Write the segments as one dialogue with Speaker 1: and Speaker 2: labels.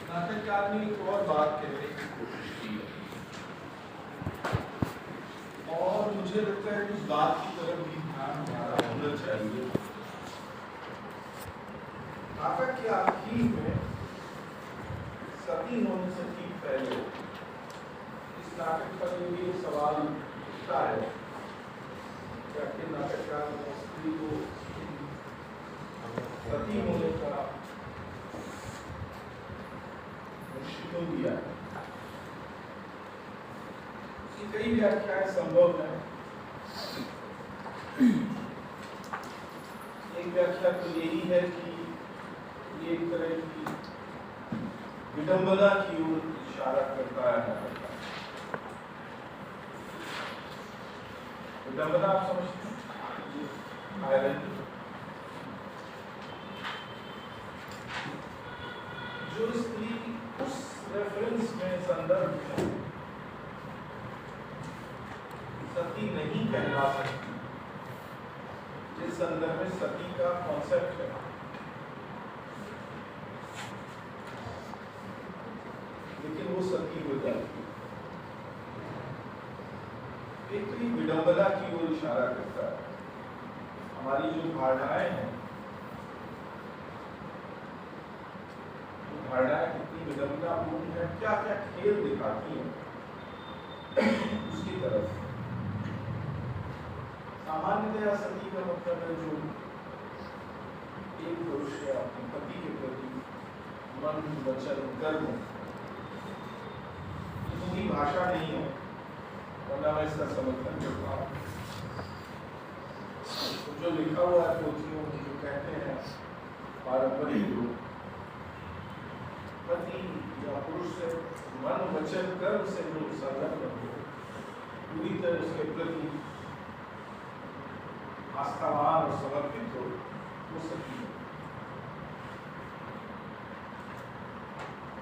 Speaker 1: नाटककार ने एक और बात कहने की कोशिश की है और मुझे लगता है कि उस बात की तरफ भी ध्यान हमारा होना चाहिए। नाटक के आखिर में सती होने से ठीक पहले इस नाटक पर भी एक सवाल उठता है कि आखिर नाटककार ने स्त्री को सती होने का क्यों दिया है। इसकी कई व्याख्याएं संभव है। एक व्याख्या तो यही है कि ये एक तरह की विडंबना की ओर इशारा करता है। विडंबना आप समझते हैं? जो स्त्री उस रेफरेंस में संदर्भ में सती नहीं कहला सकती जिस संदर्भ में सती का कॉन्सेप्ट है, लेकिन वो सती हो जाती है। एक तो ये विडंबना की ओर इशारा करता है। हमारी जो धारणाएं हैं, धारणाएं कितनी विडंबनापूर्ण है, क्या क्या खेल दिखाती है उसकी तरफ। सामान्यतया सती का मतलब है जो एक पुरुष है अपने पति के प्रति मन वचन कर्म, पूरी भाषा नहीं है वरना मैं इसका समर्थन करता हूँ। तो जो लिखा हुआ है पोथियों में जो कहते हैं पारंपरिक लोग, पति या पुरुष से मन वचन कर्म से जो संलग्न हो, पूरी तरह उसके प्रति आस्थावान और समर्पित हो, वो सती है।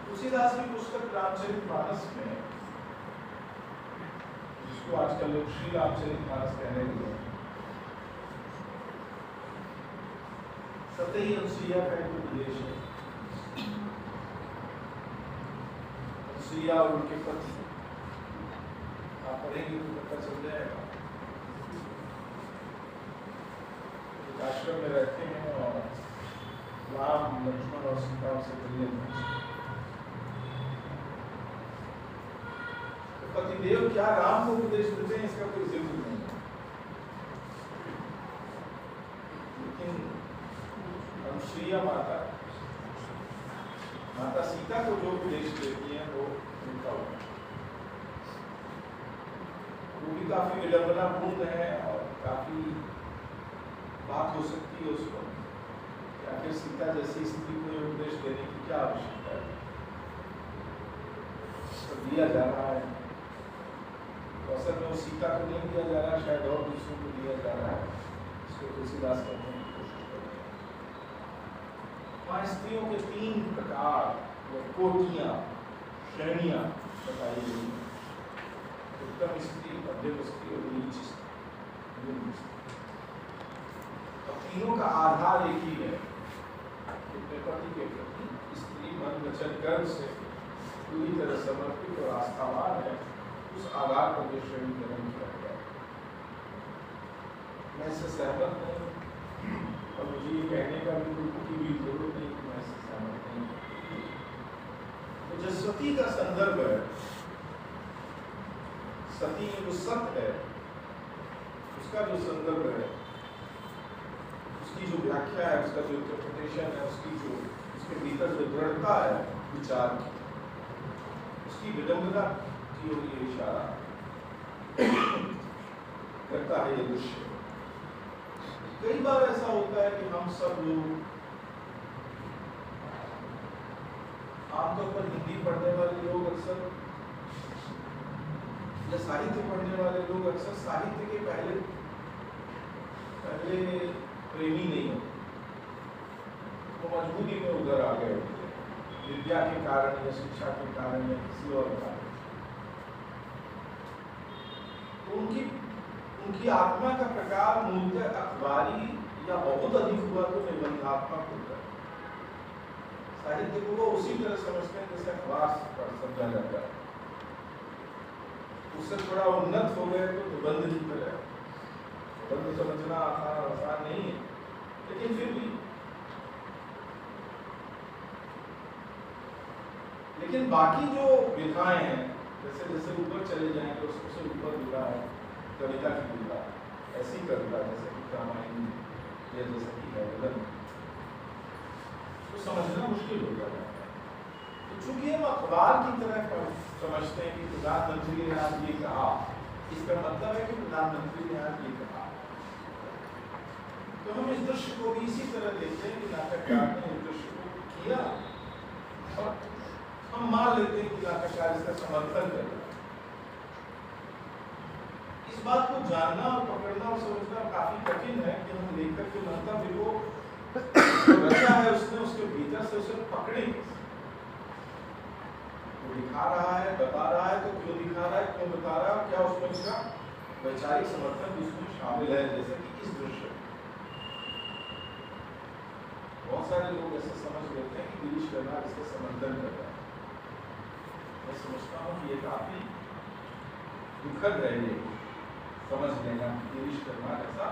Speaker 1: तुलसीदास की पुस्तक रामचरितमानस में, जिसको आजकल लोग श्री रामचरितमानस कहने लगे, सती अनुसुईया का एक उपदेश है। अनुसुईया और उनके पति, आप पढ़ेंगे तो पता चल जाएगा, आश्रम में रहते हैं और राम लक्ष्मण और सीता से मिलने में तो पतिदेव क्या राम को उपदेश देते हैं इसका कोई जिक्र नहीं है, लेकिन अनुसुईया माता सीता को जो उपदेश देती है वो उनका होता है। वो भी काफी विडंबनापूर्ण है और काफी बात हो सकती है उसको कि आखिर सीता जैसी स्त्री को ये उपदेश देने की क्या आवश्यकता है, तो दिया जा रहा है। तो असल में वो सीता को नहीं दिया जा रहा है, शायद और दूसरों को दिया जा रहा है। इसको तुलसीदास करने की कोशिश करते हैं। वहाँ स्त्रियों के 3 प्रकार या कोटियाँ, श्रेणियाँ बताई गई, उत्तम स्त्री, मध्यम स्त्री और नीच स्त्री। तीनों का आधार एक ही है, अपने पति के प्रति स्त्री मन वचन कर्म से पूरी तरह समर्पित और आस्थावान है। उस आधार पर जो श्रेणीकरण किया गया, मैं इससे सहमत नहीं और मुझे ये कहने का भी की भी जरूरत नहीं कि मैं इससे सहमत नहीं। तो जो सती का संदर्भ है, सती जो सत्य है, उसका जो संदर्भ है, उसकी जो व्याख्या है, उसका जो इंटरप्रिटेशन है, उसकी जो उसके भीतर जो दृढ़ता है विचार की, उसकी विडंबना की ओर ये इशारा करता है ये दृश्य। कई बार ऐसा होता है कि हम सब लोग आमतौर पर हिंदी पढ़ने वाले लोग अक्सर या साहित्य पढ़ने वाले लोग अक्सर साहित्य के पहले प्रेमी नहीं होते, वो मजबूरी में उधर आ गए होते हैं, विद्या के कारण या शिक्षा के कारण या किसी और कारण। तो उनकी आत्मा का प्रकार मूलतः अखबारी या बहुत अधिक हुआ तो निबंधात्मक होता है। साहित्य को वो उसी तरह समझते हैं जैसे अखबार पर समझा जाता है। उससे थोड़ा उन्नत हो गए तो निबंध की तरह। निबंध समझना आसान नहीं है, लेकिन फिर भी। लेकिन बाकी जो विधाएं हैं, जैसे जैसे ऊपर चले जाएं तो सबसे ऊपर विधा है कविता की विधा, ऐसी कविता जैसे कि रामायण या जैसे कि हैदर, तो समझना मुश्किल हो जाता है। तो चूंकि हम अखबार की तरह समझते हैं कि प्रधानमंत्री ने आज ये कहा, इसका मतलब है कि प्रधानमंत्री ने आज ये कहा, तो हम इस दृश्य को भी इसी तरह देखते हैं कि नाटककार ने इस दृश्य को किया और हम मान लेते हैं कि नाटककार इसका समर्थन कर रहा है। इस बात को जानना और पकड़ना और समझना काफी कठिन है कि हम लेखक के मंतव्य को रचा है उसने, उसके भीतर से उसे पकड़े। वो दिखा रहा है, बता रहा है, तो क्यों दिखा रहा है, क्यों बता रहा है, क्या उसमें उसका वैचारिक समर्थन उसमें शामिल है। जैसे कि इस दृश्य बहुत सारे लोग ऐसे समझ लेते हैं कि गिरीश कर्नाड इसका समर्थन कर रहा है। मैं समझता हूँ कि ये काफी दुखद है ये समझ लेना कि गिरीश कर्नाड ऐसा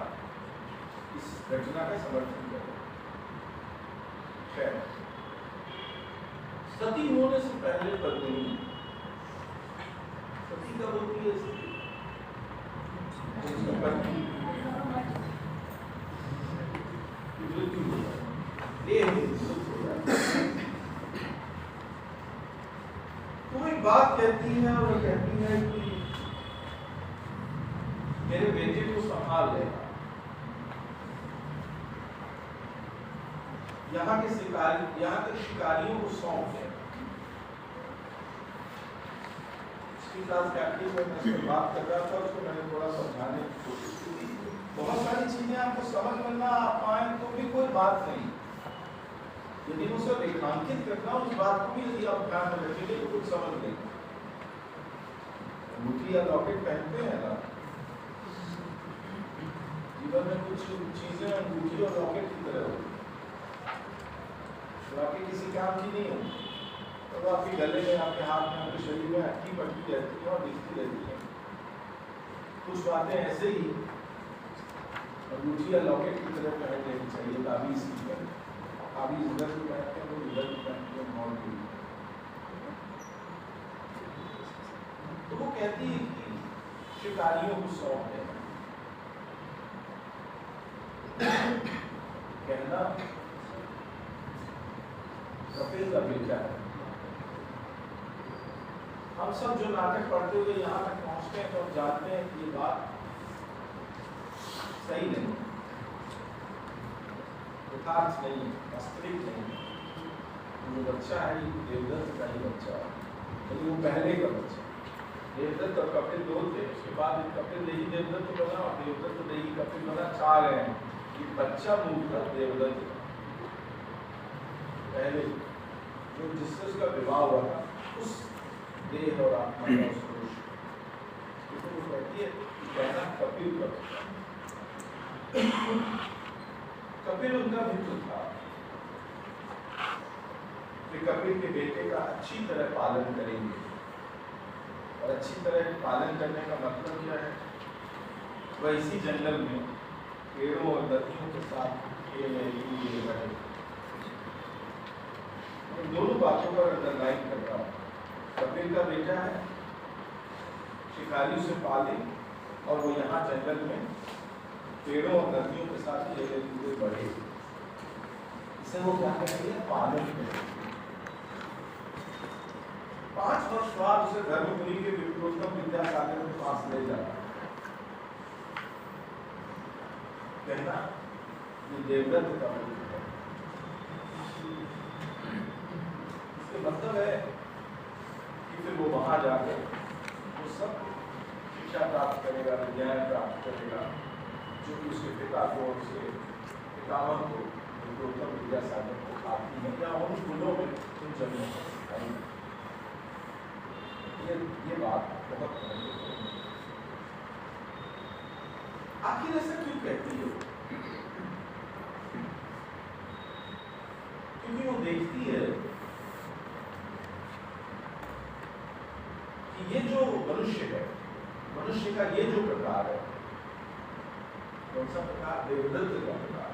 Speaker 1: इस रचना का समर्थन कर रहा है। खैर, सती होने से पहले पद्मिनी, सती कब होती है? तो एक बात कहती है और कहती है कि मेरे बेटे को संभाल लेगा। यहाँ के शिकारी, यहाँ के शिकारियों को सौंप देगा। इसकी बात कर रहा था, उसको मैंने थोड़ा समझाने की कोशिश की। बहुत सारी चीजें आपको समझ में ना आ पाए तो भी कोई बात नहीं, यदि उसे रेखांकित करना, उस बात को भी यदि आप ध्यान में रखेंगे तो कुछ समझ लेंगे। अंगूठी या लॉकेट पहनते हैं ना, जीवन में कुछ चीजें अंगूठी और लॉकेट की तरह होती है। लॉकेट किसी काम की नहीं होती, तो आपके गले में, आपके हाथ में, आपके शरीर में अटकी पटकी रहती है और दिखती रहती है। कुछ बातें ऐसे ही अंगूठी या लॉकेट की तरह पहन लेनी चाहिए। ताबीज़ की तरह, ताबीज़ इधर भी पहनते हैं, लोग इधर भी पहनते हैं, और भी। तो वो कहती है कि शिकारियों को सौंप देना। कहना कपिल का बेटा है। हम सब जो नाटक पढ़ते हुए यहाँ तक पहुँचते हैं तो हम जानते हैं कि ये बात सही नहीं, यथार्थ नहीं, वास्तविक नहीं। वो बच्चा है, देवदत्त का ही बच्चा है, लेकिन वो पहले का बच्चा। देवदत्त और कपिल दो थे, उसके बाद कपिल देही देवदत्त बना और देवदत्त देही कपिल बना, 4 हैं। ये बच्चा मूल था देवदत्त पहले, जो जिससे उसका विवाह हुआ था, उस देह और आत्मा का उस पुरुष, इसको वो कहती है कि कहना कपिल का बच्चा। कपिल उनका मित्र था, कि कपिल के बेटे का अच्छी तरह पालन करेंगे। और अच्छी तरह पालन करने का मतलब क्या है? वह इसी जंगल में पेड़ों और लतियों के साथ खेले कूदे रहे। इन दोनों बातों पर अंडरलाइन कर रहा हूँ। कपिल का बेटा है, शिकारी उसे पाले और वो यहाँ जंगल में पेड़ों और नदियों के साथ खेले कूदे बढ़े। इसे वो क्या कहते हैं? पालन करते। 5 वर्ष बाद उसे धर्मपुरी के विप्रोत्तम विद्यासागर के पास ले जाना। कहना ये देवदत्त का पुत्र है। इसका मतलब है कि फिर वो वहां जाकर वो सब शिक्षा प्राप्त करेगा, विज्ञान प्राप्त करेगा, जो कि उसके पिता को, उसके पितामह को, विप्रोत्तम विद्यासागर को आती है, या उन गुणों में उन जन्मों को सिखाई। ये बात बहुत महत्वपूर्ण है। आखिर ऐसा क्यों कहती है? क्योंकि वो देखती है कि ये जो मनुष्य है, मनुष्य का ये जो प्रकार है, कौन सा प्रकार? देवदत्त का प्रकार,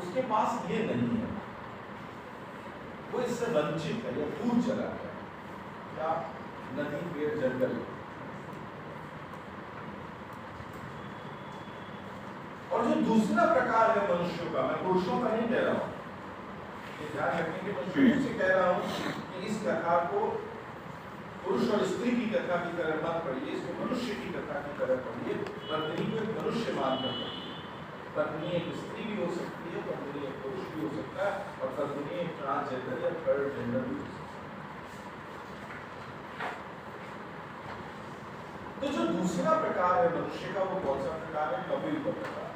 Speaker 1: उसके पास ये नहीं है, वो इससे वंचित है, या दूर चला गया। क्या? नदी, पेड़, जंगल। और जो दूसरा प्रकार है मनुष्यों का, मैं पुरुषों का नहीं कह रहा हूं, ये ध्यान रखने के मनुष्यों से कह रहा हूं कि इस कथा को पुरुष और स्त्री की कथा की तरह मत पढ़िए, इसको मनुष्य की कथा की तरह पढ़िए। पत्नी को एक मनुष्य मानकर पढ़िए। पत्नी एक स्त्री भी हो सकती है, पत्नी एक पुरुष भी हो सकता है, और पत्नी एक ट्रांसजेंडर या थर्ड जेंडर भी हो सकता है। तो जो दूसरा प्रकार है मनुष्य का, वो कौन सा प्रकार है? कपिल का प्रकार,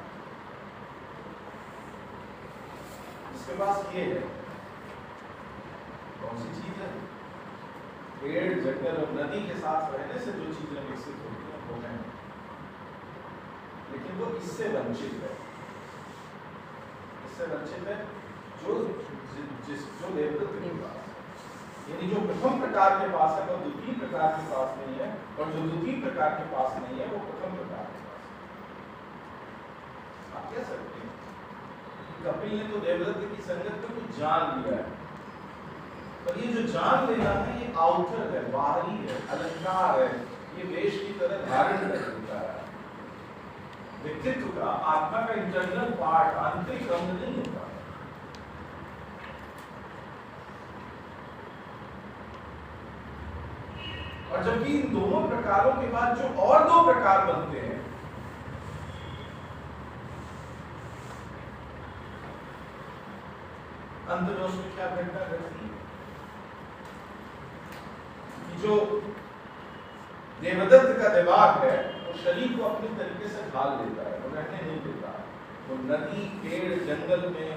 Speaker 1: जिसके पास ये है। कौन सी चीज है? पेड़, जंगल और नदी के साथ रहने से जो चीजें विकसित होती हैं वो है, लेकिन वो इससे वंचित है। इससे वंचित है जो देवदत्त के पास, यानी जो प्रथम प्रकार के पास है वो द्वितीय प्रकार के पास नहीं है, और जो द्वितीय प्रकार के पास नहीं है वो प्रथम प्रकार के पास है। आप कह सकते हैं कपिल ने तो देवदत्त की संगत में कुछ जान लिया है, पर ये जो जान लेना है ये आउटर है, बाहरी है, अलंकार है, ये वेश की तरह धारण कर देता है। व्यक्तित्व का, आत्मा का इंटरनल पार्ट, आंतरिक अंग नहीं होता। और जबकि इन दोनों प्रकारों के बाद जो और दो प्रकार बनते हैं, अंत में उसमें क्या घटना घटती है? जो देवदत्त का दिमाग है वो शरीर को अपने तरीके से ढाल लेता है, वो रहने नहीं देता। वो नदी, पेड़, जंगल में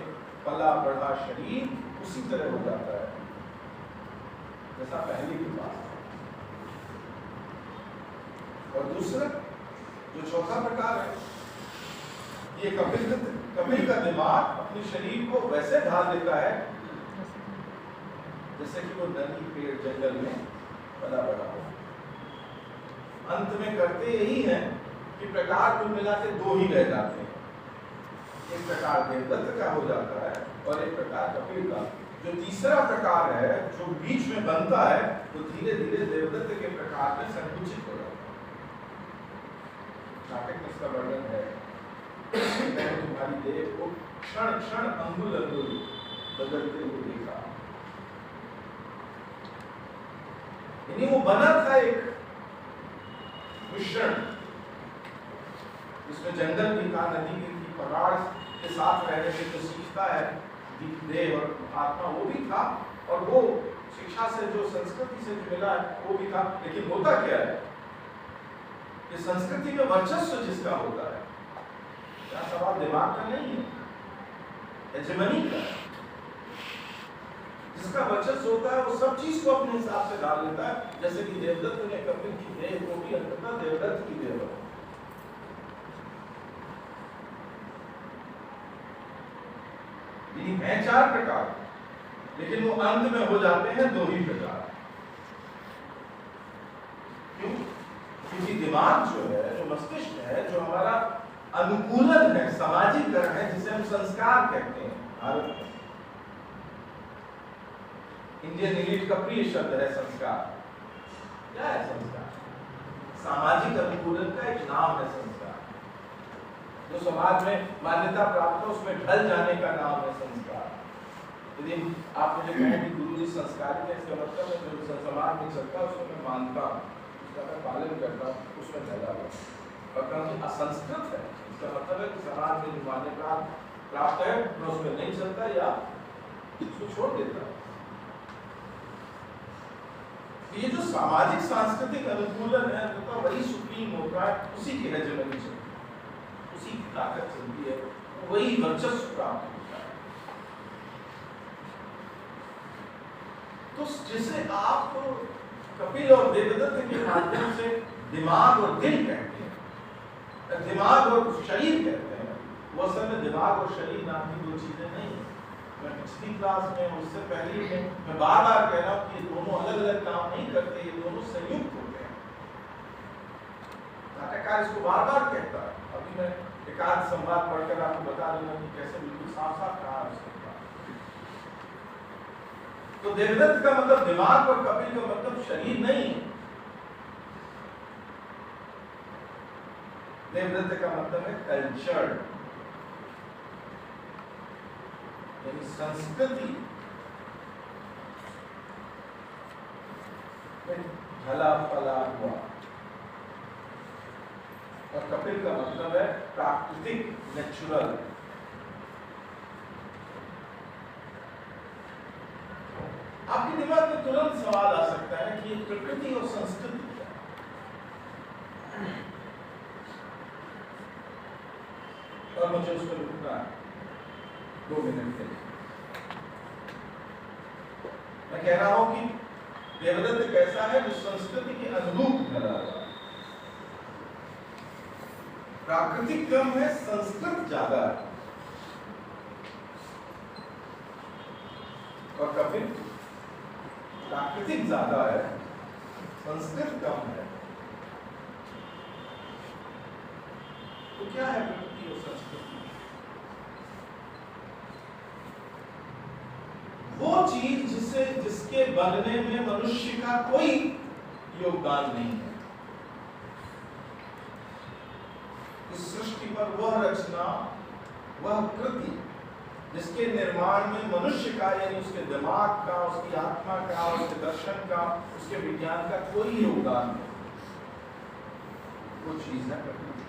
Speaker 1: पला बढ़ा शरीर उसी तरह हो जाता है जैसा पहले की बात। और दूसरा जो चौथा प्रकार है, ये कपिल का दिमाग अपने शरीर को वैसे ढाल देता है जैसे कि वो नदी, पेड़, जंगल में पला बढ़ा हो। अंत में करते यही है कि प्रकार कुल मिला के दो ही रह जाते हैं, एक प्रकार देवदत्त का हो जाता है और एक प्रकार कपिल का। जो तीसरा प्रकार है जो बीच में बनता है वो धीरे धीरे देवदत्त के प्रकार में संकुचित हो जाता है। नाटक में इसका वर्णन है, मैंने तुम्हारी देह को क्षण क्षण अंगुल अंगुल बदलते हुए देखा। यानी वो बना था एक मिश्रण, जिसमें जंगल भी था, नदी भी थी, पहाड़ के साथ रहने से जो सीखता है देह और आत्मा वो भी था, और वो शिक्षा से जो संस्कृति से जो मिला है वो भी था। लेकिन होता क्या है कि संस्कृति में वर्चस्व जिसका होता है, क्या सवाल दिमाग का नहीं है, हेजेमनी का है। जिसका वर्चस्व होता है वो सब चीज को अपने हिसाब से डाल लेता है, जैसे कि देवदत्त ने कपिल की देह को भी अंततः देवदत्त की देह बना। है चार प्रकार, लेकिन वो अंत में हो जाते हैं दो ही प्रकार। क्यों? क्योंकि दिमाग जो है, जो मस्तिष्क है, जो हमारा अनुकूलन है, सामाजिकरण है, जिसे हम संस्कार कहते हैं। भारत में इंडियन एलीट का प्रिय शब्द है संस्कार। क्या है संस्कार? सामाजिक अनुकूलन का एक नाम है संस्कार। जो समाज में मान्यता प्राप्त है उसमें ढल जाने का नाम है संस्कार। यदि आप मुझे कहें कि गुरु जी संस्कारित है, इसका मतलब है जो समाज में चलता है उसको मैं मानता हूँ, उसका मैं पालन करता हूँ, उसमें ढला हुआ। और कहीं असंस्कृत है, इसका मतलब है कि समाज में जो मान्यता प्राप्त है मैं उसमें नहीं चलता या उसको छोड़ देता हूँ। ये जो सामाजिक सांस्कृतिक अनुकूलन है तो वही सुप्रीम होता है, उसी की हेजेमनी चलती है, उसी की ताकत चलती है, वही वर्चस्व प्राप्त होता है। तो जिसे आप कपिल और देवदत्त के माध्यम से दिमाग और दिल कहते हैं, दिमाग और शरीर कहते हैं, वो असल में दिमाग और शरीर नाम की दो चीजें नहीं है। मैं पिछली क्लास में उससे पहले में मैं बार बार कह रहा हूँ कि ये दोनों अलग अलग काम नहीं करते, ये दोनों संयुक्त होते हैं। नाटककार इसको बार बार कहता है। अभी मैं एक आध संवाद पढ़कर आपको बता दूंगा कि कैसे बिल्कुल साफ साफ कहा उसने। तो देवदत्त का मतलब दिमाग और कपिल का मतलब शरीर नहीं है। देवदत्त का मतलब है कल्चर, यानी संस्कृति में ढला पला हुआ। और कपिल का मतलब है प्राकृतिक, नेचुरल। आपके दिमाग में तुरंत सवाल आ सकता है कि प्रकृति और संस्कृति क्या है, और मुझे उस पर रुकना है 2 मिनट के लिए। मैं कह रहा हूं कि देवदत्त कैसा है, जो संस्कृति के अनुरूप ढला हुआ। प्राकृतिक कम है, संस्कृत ज्यादा है। और कपिल प्राकृतिक ज्यादा है, संस्कृत कम है। तो क्या है प्रकृति और संस्कृति? वो चीज जिसके बनने में मनुष्य का कोई योगदान नहीं है। इस सृष्टि पर वह रचना, वह कृति जिसके निर्माण में मनुष्य का, यानी उसके दिमाग का, उसकी आत्मा का, उसके दर्शन का, उसके विज्ञान का कोई योगदान नहीं, वो चीज है प्रकृति।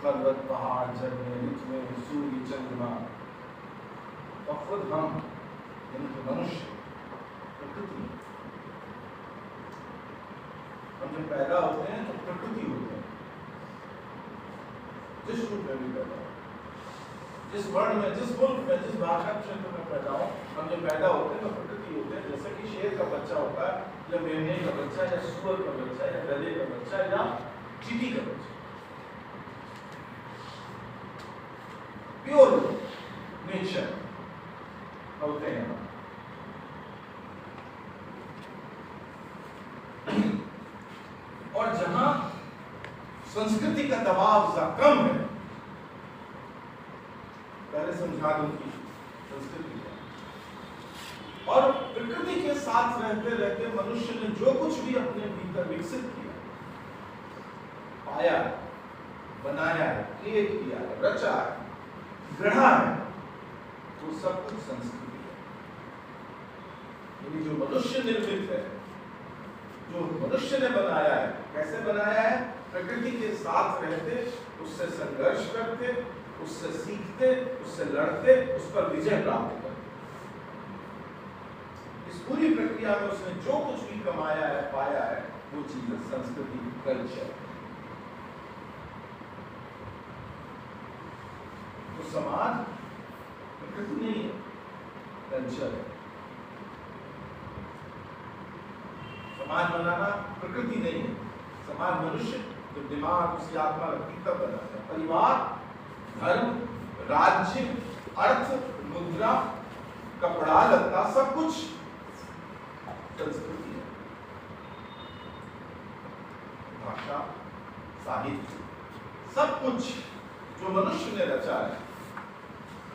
Speaker 1: पर्वत, पहाड़, झरने, ऋतुएं, सूर्य, चंद्रमा, और खुद हम, यानी कि मनुष्य, प्रकृति। हम जब पैदा होते हैं तो प्रकृति होते हैं, जिस रूप में भी पैदा हो, जिस वर्ण में, जिस मुल्क में, जिस भाषा क्षेत्र में पैदा हो, हम जब पैदा होते हैं तो प्रकृति होते हैं। जैसे कि शेर का बच्चा होता है, या मेमने का बच्चा, या सुअर का बच्चा, या गधे का बच्चा, या चींटी का बच्चा। प्योर नेचर होते हैं। और जहां संस्कृति का दबाव कम है, पहले समझा दूं कि संस्कृति क्या है। और प्रकृति के साथ रहते रहते मनुष्य ने जो कुछ भी अपने भीतर विकसित किया, पाया, बनाया है, क्रिएट किया है, रचा है, गढ़ा है, वो सब कुछ संस्कृति है। यानी जो मनुष्य निर्मित है, जो मनुष्य ने बनाया है, कैसे बनाया है? प्रकृति के साथ रहते, उससे संघर्ष करते, उससे सीखते, उससे लड़ते, उस पर विजय प्राप्त करते। इस पूरी प्रक्रिया में उसने जो कुछ भी कमाया है, पाया है, वो चीज है संस्कृति, कल्चर। तो समाज प्रकृति नहीं है, कल्चर है। समाज बनाना प्रकृति नहीं है, समाज मनुष्य जो दिमाग, उसकी आत्मा रखती तब बनाता है। परिवार, धर्म, राज्य, अर्थ, मुद्रा, कपड़ा, लत्ता, सब कुछ संस्कृति है। भाषा, साहित्य, सब कुछ जो मनुष्य ने रचा है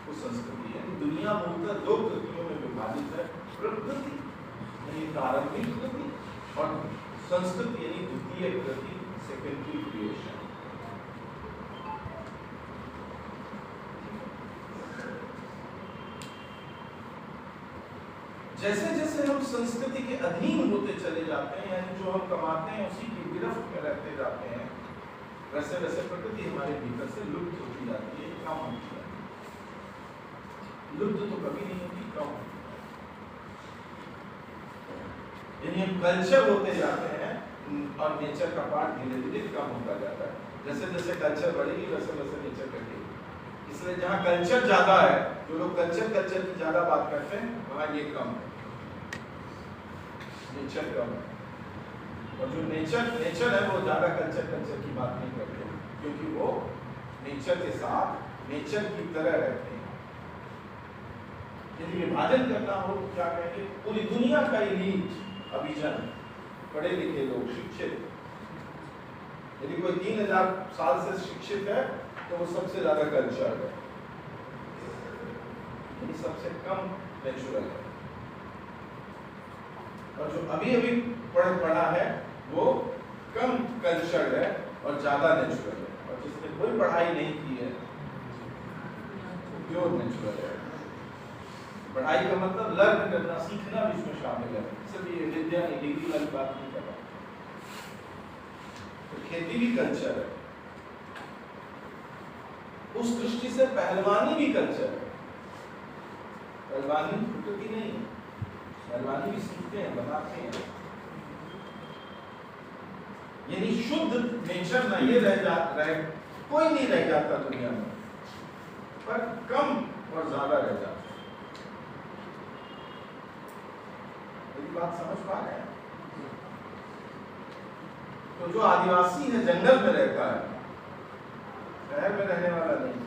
Speaker 1: वो संस्कृति है। दुनिया मूलतः 2 कृतियों में विभाजित है, प्रकृति यानी प्रारंभिक कृति, और संस्कृति यानी द्वितीय कृति, सेकेंडरी क्रिएशन। जैसे जैसे हम संस्कृति के अधीन होते चले जाते हैं, यानी जो हम कमाते हैं उसी की गिरफ्त में रहते जाते हैं, वैसे वैसे प्रकृति हमारे भीतर से लुप्त होती जाती है, कम होती जाती है। लुप्त तो कभी नहीं होती, कम होती है। यानी हम कल्चर होते जाते हैं और नेचर का पार्ट धीरे धीरे कम होता जाता है। जैसे जैसे कल्चर बढ़ेगी वैसे वैसे नेचर घटेगी। इसलिए जहाँ कल्चर ज्यादा है, जो लोग कल्चर की ज्यादा बात करते हैं, वहाँ ये कम है, नेचर कम है। और जो नेचर है वो ज्यादा कल्चर की बात नहीं करते, क्योंकि वो नेचर के साथ नेचर की तरह रहते हैं। यदि विभाजन करना हो तो क्या कहेंगे, पूरी दुनिया का एलीट अभिजन, पढ़े लिखे लोग, शिक्षित। यदि कोई 3000 साल से शिक्षित है तो वो सबसे ज्यादा कल्चर है, यदि सबसे कम नेचुरल है। और जो अभी अभी पढ़ा है वो कम कल्चर है और ज्यादा नेचुरल है। और जिसने कोई पढ़ाई नहीं की है वो प्योर नेचुरल है। पढ़ाई का मतलब लर्न करना, सीखना भी इसमें शामिल है, सिर्फ ये विद्या डिग्री वाली बात नहीं कर रहा। तो खेती भी कल्चर है, उस दृष्टि से पहलवानी भी कल्चर है। पहलवानी प्रकृति नहीं है, पहलवानी भी सीखते हैं, बनाते हैं। यानी शुद्ध नेचर ना ये रहे कोई नहीं रह जाता दुनिया में, पर कम और ज्यादा रह जाता। मेरी बात समझ पा रहे हैं? तो जो आदिवासी है जंगल में रहता है, शहर में रहने वाला नहीं।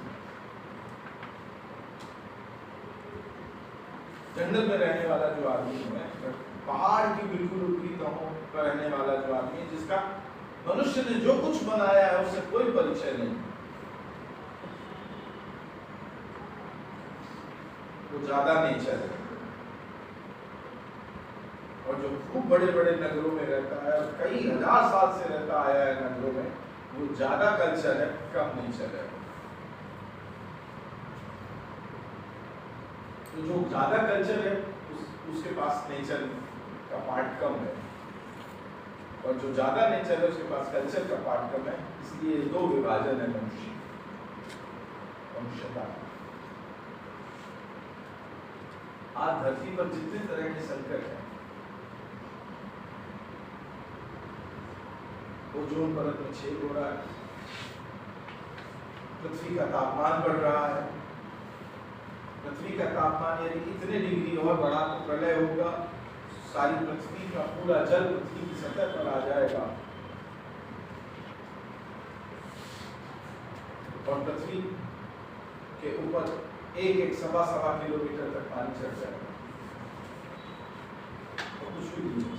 Speaker 1: जंगल में रहने वाला जो आदमी है, पहाड़ की बिल्कुल ऊपरी तहों पर रहने वाला जो आदमी है, जिसका मनुष्य ने जो कुछ बनाया है उससे कोई परिचय नहीं, वो ज्यादा नेचर है। और जो खूब बड़े बड़े नगरों में रहता है और कई हजार साल से रहता आया है नगरों में, वो ज्यादा कल्चर है, कम नेचर है। तो जो ज्यादा कल्चर है उसके पास नेचर का पार्ट कम है, और जो ज्यादा नेचर है उसके पास कल्चर का पार्ट कम है। इसलिए दो विभाजन है मनुष्यता। आज धरती पर जितने तरह के संकट हैं, ओजोन परत में छेद हो रहा है, पृथ्वी का तापमान बढ़ रहा है। पृथ्वी का तापमान यदि इतने डिग्री और बढ़ा तो प्रलय होगा, सारी पृथ्वी का पूरा जल पृथ्वी की सतह पर आ जाएगा और पृथ्वी के ऊपर एक सवा किलोमीटर तक पानी चढ़ जाएगा। तो कुछ भी नहीं,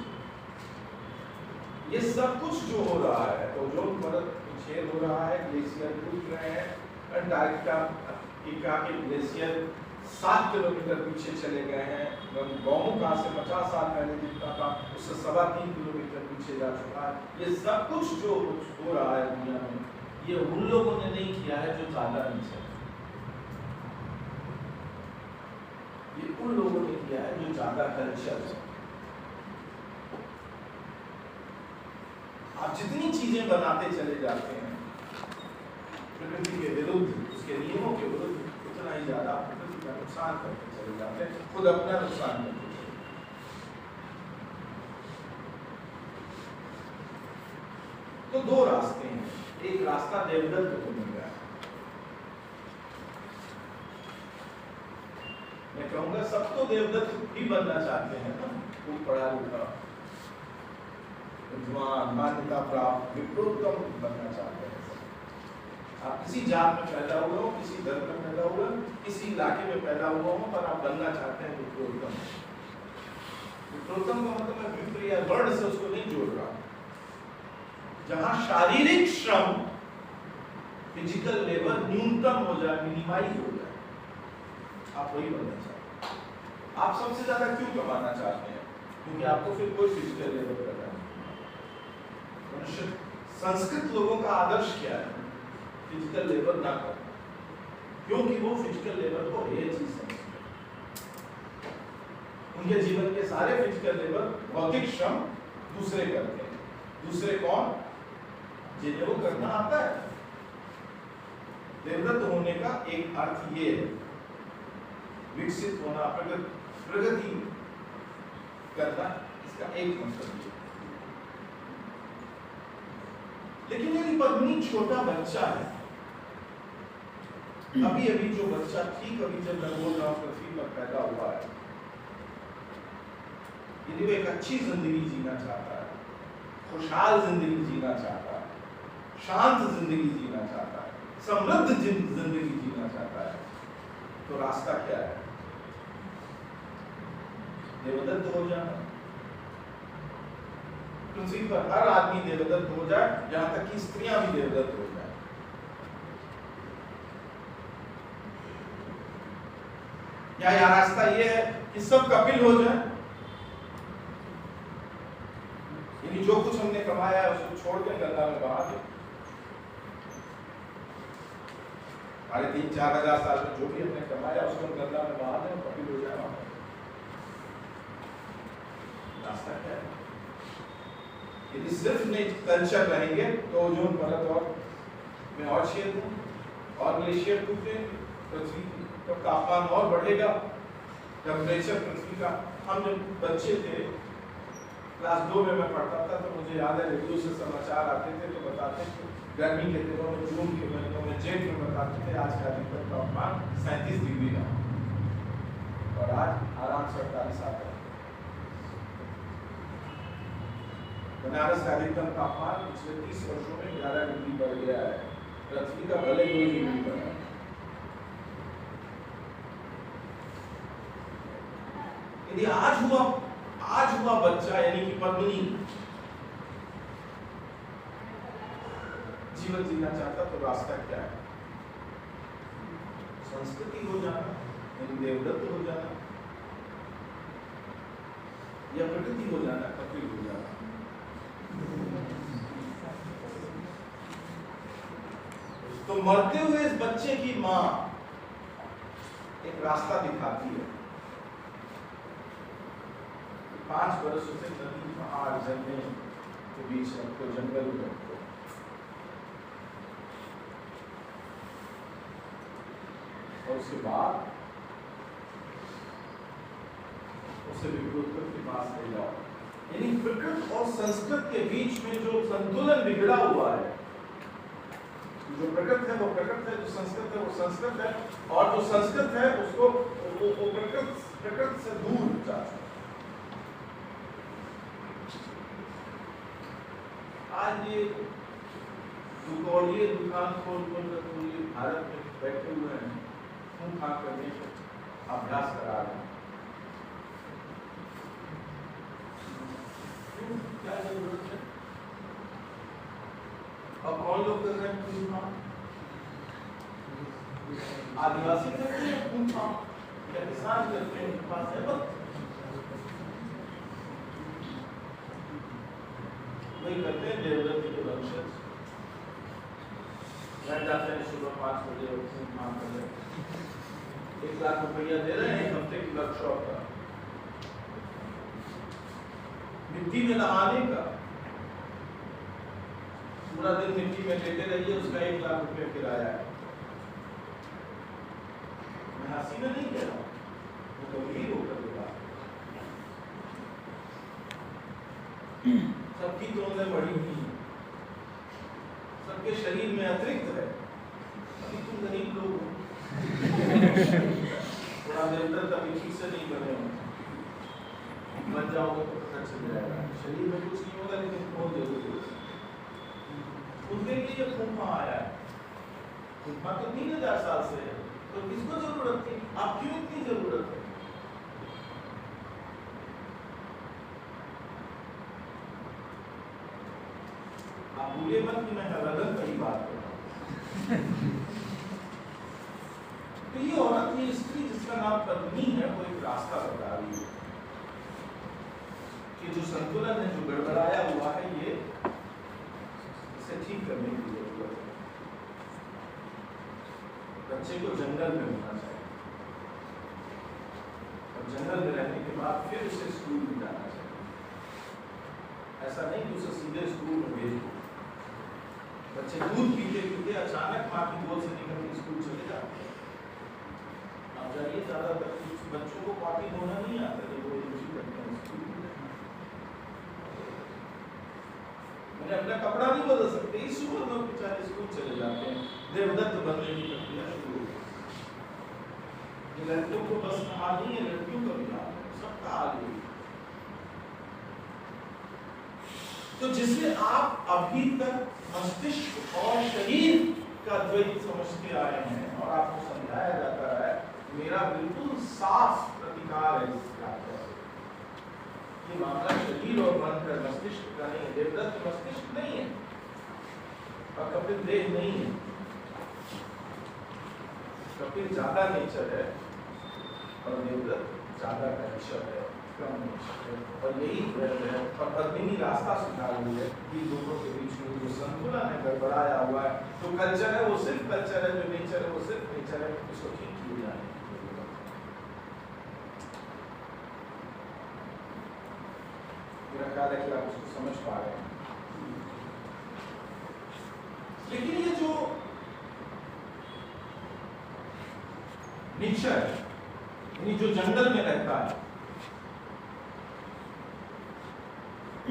Speaker 1: ये सब कुछ जो हो रहा है, तो ओजोन परत में छेद हो रहा है, ग्लेशियर टूट रहे हैं, अंटार्कटिका के ग्लेशियर 7 किलोमीटर पीछे चले गए हैं, गौमुखा से 50 साल पहले जितना था उससे 3.25 किलोमीटर पीछे जा चुका है। ये सब कुछ जो हो रहा है दुनिया में, ये उन लोगों ने नहीं किया है जो ज्यादा नीचे, ये उन लोगों ने किया है जो ज्यादा कल्चर है। आप जितनी चीजें बनाते चले जाते हैं प्रकृति के विरुद्ध, उसके नियमों के विरुद्ध, उतना ही ज्यादा प्रकृति का नुकसान करते चले जाते हैं, खुद अपना नुकसान करते चले। तो दो रास्ते हैं, एक रास्ता देवदत्त को मिल गया। मैं कहूंगा सब तो देवदत्त ही बनना चाहते हैं ना, कोई पढ़ा लिखा विद्वान मान्यता प्राप्त विप्रोत्तम बनना चाहते हैं। आप किसी जात में पैदा हुए हो, किसी धर्म में पैदा हुए, किसी इलाके में पैदा हुआ हो, पर आप बनना चाहते हैं विप्रोत्तम। विप्रोत्तम का मतलब मैं विप्र या वर्ण से उसको नहीं जोड़ रहा, जहां शारीरिक श्रम, फिजिकल लेबर न्यूनतम हो जाए, मिनिमाइज हो जाए, आप वही बनना चाहते हैं। आप सबसे ज्यादा क्यों कमाना चाहते हैं? क्योंकि आपको फिर कोई फिजिकल लेबर करना है। मनुष्य, संस्कृत लोगों का आदर्श क्या है? फिजिकल लेबर ना करना, क्योंकि वो फिजिकल लेबर को ये चीज समझते हैं। उनके जीवन के सारे फिजिकल लेबर, भौतिक श्रम दूसरे करते हैं। दूसरे कौन? जिन्हें वो करना आता है। देवदत्त होने का एक अर्थ ये है, विकसित होना, प्रगति करना, इसका एक मतलब है। लेकिन यदि पद्मिनी छोटा बच्चा है, अभी अभी जो बच्चा ठीक अभी जब नवोदय पृथ्वी पर पैदा हुआ है, यदि वो एक अच्छी जिंदगी जीना चाहता है, खुशहाल जिंदगी जीना चाहता है, शांत जिंदगी जीना चाहता है, समृद्ध जिंदगी जीना चाहता है, तो रास्ता क्या है? देवदत्त हो जाना। पृथ्वी पर हर आदमी देवदत्त हो जाए, यहां तक कि स्त्रियां भी देवदत्त हो जाए। या रास्ता ये है कि सब कपिल हो जाए, यानी जो कुछ हमने कमाया है उसको छोड़ के गंगा में बहा दे। 3,000-4,000 साल में जो भी हमने कमाया उसको गंगा में बहा दे, कपिल हो जाए। रास्ता क्या है? यदि सिर्फ कल्चर रहेंगे तो ओजोन परत और में और छेद और ग्लेशियर टूटेंगे, पृथ्वी का तापमान और बढ़ेगा, टेम्परेचर पृथ्वी का। हम जब बच्चे थे, क्लास 2 में मैं पढ़ता था, तो मुझे याद है रेडियो से समाचार आते थे तो बताते थे गर्मी के दिनों में, जून के महीनों में, जेठ में बताते थे आज का अधिकतम तापमान 37 डिग्री का, और आज आराम से 48 आता है। बनारस का अधिकतम तापमान पिछले 30 वर्षों में 11 डिग्री बढ़ गया है, पृथ्वी का भले 2 डिग्री बढ़ा। यदि आज हुआ बच्चा यानी कि पद्मिनी जीवन जीना चाहता, तो रास्ता क्या है? संस्कृति हो जाना, यानी देवदत्त हो जाना, या प्रकृति हो जाना, कपिल हो जाना। तो मरते हुए इस बच्चे की मां एक रास्ता दिखाती है। 5 वर्षों से नदी, पहाड़, झरने के बीच रखो, जंगल में रखो, और उसके बाद उसे विकृत के पास ले जाओ। यानी प्रकृति और संस्कृत के बीच में जो संतुलन बिगड़ा हुआ है, जो प्रकृति है वो प्रकृति है, जो संस्कृत है वो संस्कृत है, और जो संस्कृत है उसको वो प्रकृति से दूर जा चुका। आज ये दुकानिये दुकान खोल कर भारत में बैठे हुए हैं, खून खान करने का अभ्यास करा रहे हैं। क्या जरूरत है? और कौन लोग कर रहे हैं खून खान? आदिवासी करते हैं खून खान, या किसान करते हैं? उनके पास है वक्त, वही करते हैं देवदत्त के वंशज। बैठ जाते हैं सुबह 5 बजे और खून खान कर रहे हैं, 1 लाख रुपया दे रहे हैं 1 हफ्ते की वर्कशॉप का, मिट्टी में नहाने का, पूरा दिन मिट्टी में लेटे रहिए, उसका 1 लाख रुपया किराया है। मैं हंसी में नहीं कह रहा, वो गंभीर होकर के बात। सबकी तोंदें बढ़ी हुई हैं, सबके शरीर में अतिरिक्त है। अभी तुम गरीब लोग हो, थोड़ा देर तक अभी ठीक से नहीं बने हो, बन जाओगे तो पता चल जाएगा। शरीर में कुछ नहीं होगा, लेकिन बहुत जरूरी है। उनके लिए ये खूंपा आया है, खूंपा तो 3000 साल से है, तो किसको जरूरत थी? आप क्यों इतनी जरूरत है? आप भूले मत कि मैं हरदम कई बात कर रहा हूं। तो ये औरत, ये स्त्री जिसका नाम पद्मिनी है, वो एक रास्ता बता रही है कि जो संतुलन है, जो गड़बड़ाया हुआ है, ये इसे ठीक करने की जरूरत है। बच्चे को जंगल में होना चाहिए, और जंगल में रहने के बाद फिर उसे स्कूल में जाना चाहिए। ऐसा नहीं कि उसे सीधे स्कूल में भेज दो। बच्चे दूध पीते पीते अचानक माँ की गोद से निकल के स्कूल चले जाते हैं। आप जाइए, ज्यादातर कुछ बच्चों को कॉपी धोना नहीं आता, ये वो रुचि करते हैं स्कूल में। मैंने अपना कपड़ा नहीं बदल सकते, इस उम्र में बेचारे स्कूल चले जाते हैं। देवदत्त बनने की प्रक्रिया शुरू हो गई। ये लड़कियों को बस हाल नहीं है, लड़कियों का भी हाल है, सबका हाल है। तो जिसे आप अभी तक मस्तिष्क और शरीर का द्वैत समझते आए हैं और आपको समझाया जाता है, मेरा बिल्कुल साफ प्रतिकार है इस यात्रा से। ये मामला शरीर और मन का, मस्तिष्क का नहीं है। देवदत्त मस्तिष्क नहीं है और कपिल देह नहीं है। कपिल ज्यादा नेचर है और देवदत्त ज्यादा कल्चर है, कम नेचर है। और यही है, और पद्मिनी रास्ता सुधार हुई है कि दोनों के बीच में जो संतुलन है गड़बड़ाया हुआ है। जो कल्चर है वो सिर्फ कल्चर है, जो नेचर है वो सिर्फ नेचर है, उसको ठीक किए जाए। मेरा ख्याल है कि आप उसको समझ पा रहे हैं। लेकिन ये जो नेचर है, यानी जो जंगल में रहता है,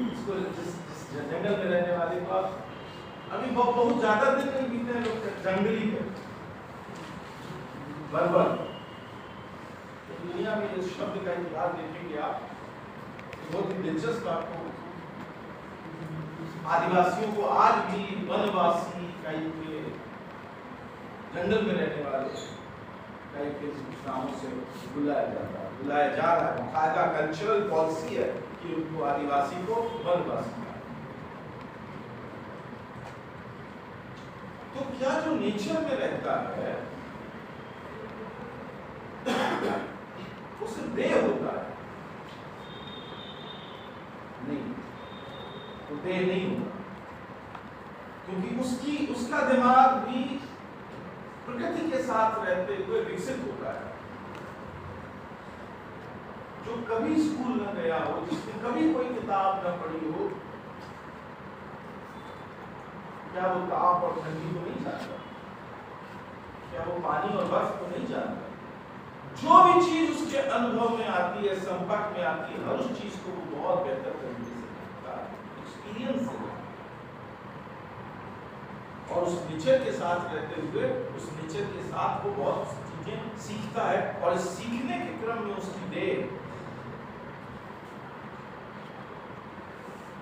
Speaker 1: इसको जिस जंगल में रहने वाले को आप अभी बहुत ज्यादा दिन नहीं बीते हैं लोग जंगली है बर्बर। तो दुनिया में इस शब्द का इतिहास देखेंगे आप, बहुत ही दिलचस्प आपको। आदिवासियों को आज भी वनवासी टाइप के, जंगल में रहने वाले टाइप के नामों से बुलाया जाता है, बुलाया जा रहा है। कायदा कल्चरल पॉलिसी है कि उनको आदिवासी को वनवासी। तो क्या जो नेचर में रहता है वो सिर्फ देह होता है? नहीं, वो देह नहीं होता, क्योंकि उसका दिमाग भी प्रकृति के साथ रहते हुए विकसित होता है। जो कभी स्कूल न गया हो, जिसने कभी कोई किताब न पढ़ी हो, क्या वो ताप और ठंडी को नहीं जानता? क्या वो पानी और बर्फ को नहीं जानता? जो भी चीज उसके अनुभव में आती है, संपर्क में आती है, हर उस चीज को वो बहुत बेहतर तरीके से जानता है, एक्सपीरियंस से। और उस नेचर के साथ रहते हुए उस नेचर के साथ वो बहुत चीजें सीखता है, और इस सीखने के क्रम में उसकी देह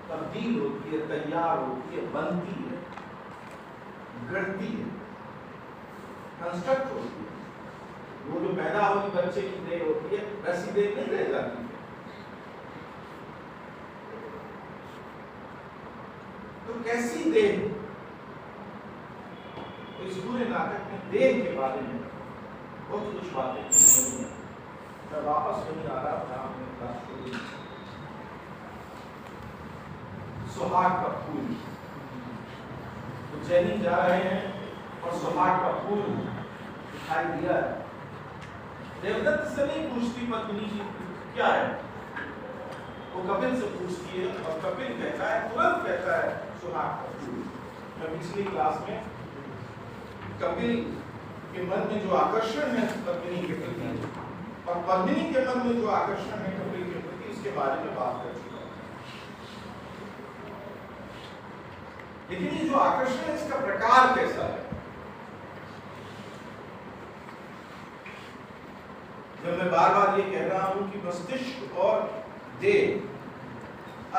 Speaker 1: तब्दील होती है, तैयार होती है, बनती है, गढ़ती है, कंस्ट्रक्ट होती है। वो जो पैदा हुई बच्चे की देह होती है, वैसी देह नहीं रह जाती है। तो कैसी देह? तो इस पूरे नाटक में देह के बारे में बहुत कुछ बातें हैं। मैं वापस नहीं आ रहा था, आपने बात शुरू सुहाग का फूल। तो जैनी जा रहे हैं और सुहाग का फूल दिखाई दिया है। देवदत्त से नहीं पूछती पत्नी की क्या है, वो कपिल से पूछती है, और कपिल कहता है, तुरंत कहता है सुहाग का फूल। मैं पिछली क्लास में कपिल के मन में जो आकर्षण है पत्नी के प्रति, और पत्नी के मन में जो आकर्षण है कपिल के प्रति, उसके बारे में बात कर चुका हूं। लेकिन ये जो आकर्षण है, इसका प्रकार कैसा है? जब मैं बार बार ये कह रहा हूं कि मस्तिष्क और देह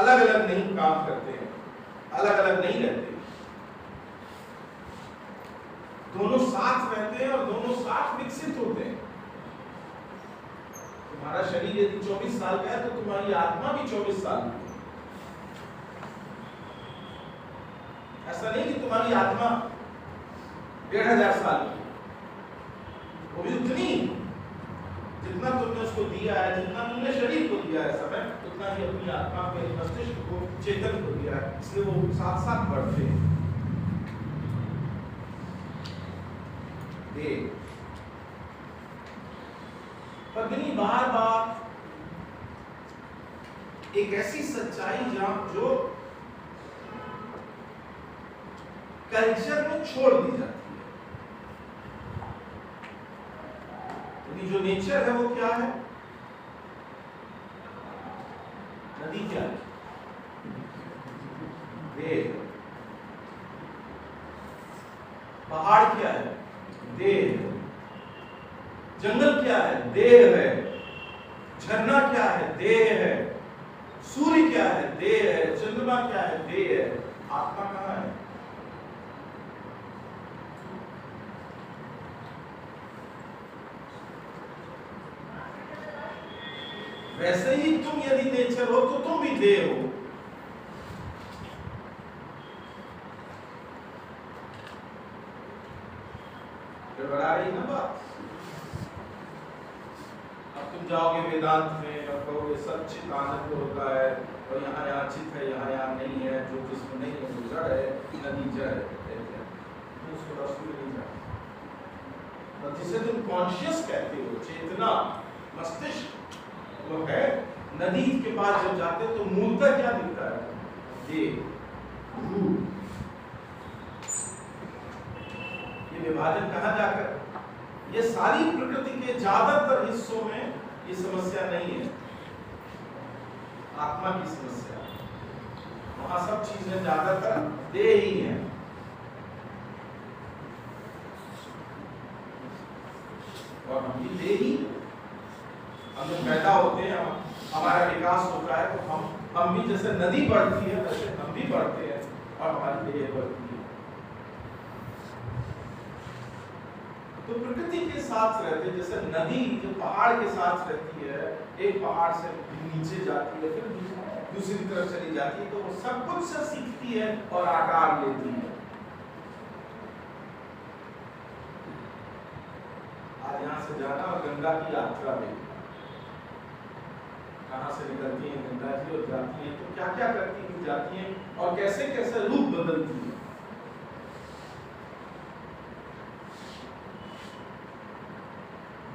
Speaker 1: अलग अलग नहीं काम करते हैं, अलग अलग नहीं रहते, दोनों साथ रहते हैं और दोनों साथ विकसित होते हैं। तुम्हारा शरीर यदि 24 साल का है तो तुम्हारी आत्मा भी 24 साल की है। ऐसा नहीं कि तुम्हारी आत्मा 1500 साल की, वो भी उतनी जितना तुमने उसको दिया है, जितना तुमने शरीर को दिया है समय, उतना ही अपनी आत्मा को, मस्तिष्क को, चेतन को दिया है, इसलिए वो साथ साथ बढ़ते हैं। पत्नी बार बार एक ऐसी सच्चाई जो कल्चर में छोड़ दी जाती है। जो नेचर है वो क्या है? नदी क्या है? देह। पहाड़ क्या है? देह। जंगल क्या है? देह है। झरना क्या है? देह है। सूर्य क्या है? देह है। चंद्रमा क्या है? देह है। आत्मा कहाँ है? वैसे ही तुम यदि नेचर हो तो तुम भी देह हो। बड़ा रही ना बात। अब तुम जाओगे वेदांत में और कहोगे सब चित आनंद होता है और यहाँ चित है, यहाँ नहीं है, जो जिसमें नहीं है वो जड़ है, नदी जड़ है, उसको रसू नहीं जाता। जिसे तुम कॉन्शियस कहते हो, चेतना, मस्तिष्क, वो है नदी के पास जब जाते हो तो मूलतः क्या दिखता है? ये रूप। ये विभाजन कहाँ जाकर? ये सारी प्रकृति के ज्यादातर हिस्सों में ये समस्या नहीं है, आत्मा की समस्या। वहां सब चीजें ज्यादातर देह ही है। और हम भी देह ही, हम जब पैदा होते हैं, हमारा विकास होता है तो हम भी जैसे नदी बढ़ती है वैसे हम भी बढ़ते हैं और हमारी देह बढ़ती है। तो प्रकृति के साथ रहते, जैसे नदी जो पहाड़ के साथ रहती है, एक पहाड़ से नीचे जाती है फिर दूसरी तरफ चली जाती है, तो वो सब कुछ से सीखती है और आकार लेती है। आज यहाँ से जाना और गंगा की यात्रा में कहाँ से निकलती है गंगा जी और जाती है, तो क्या क्या करती हुई जाती है और कैसे कैसे रूप बदलती है।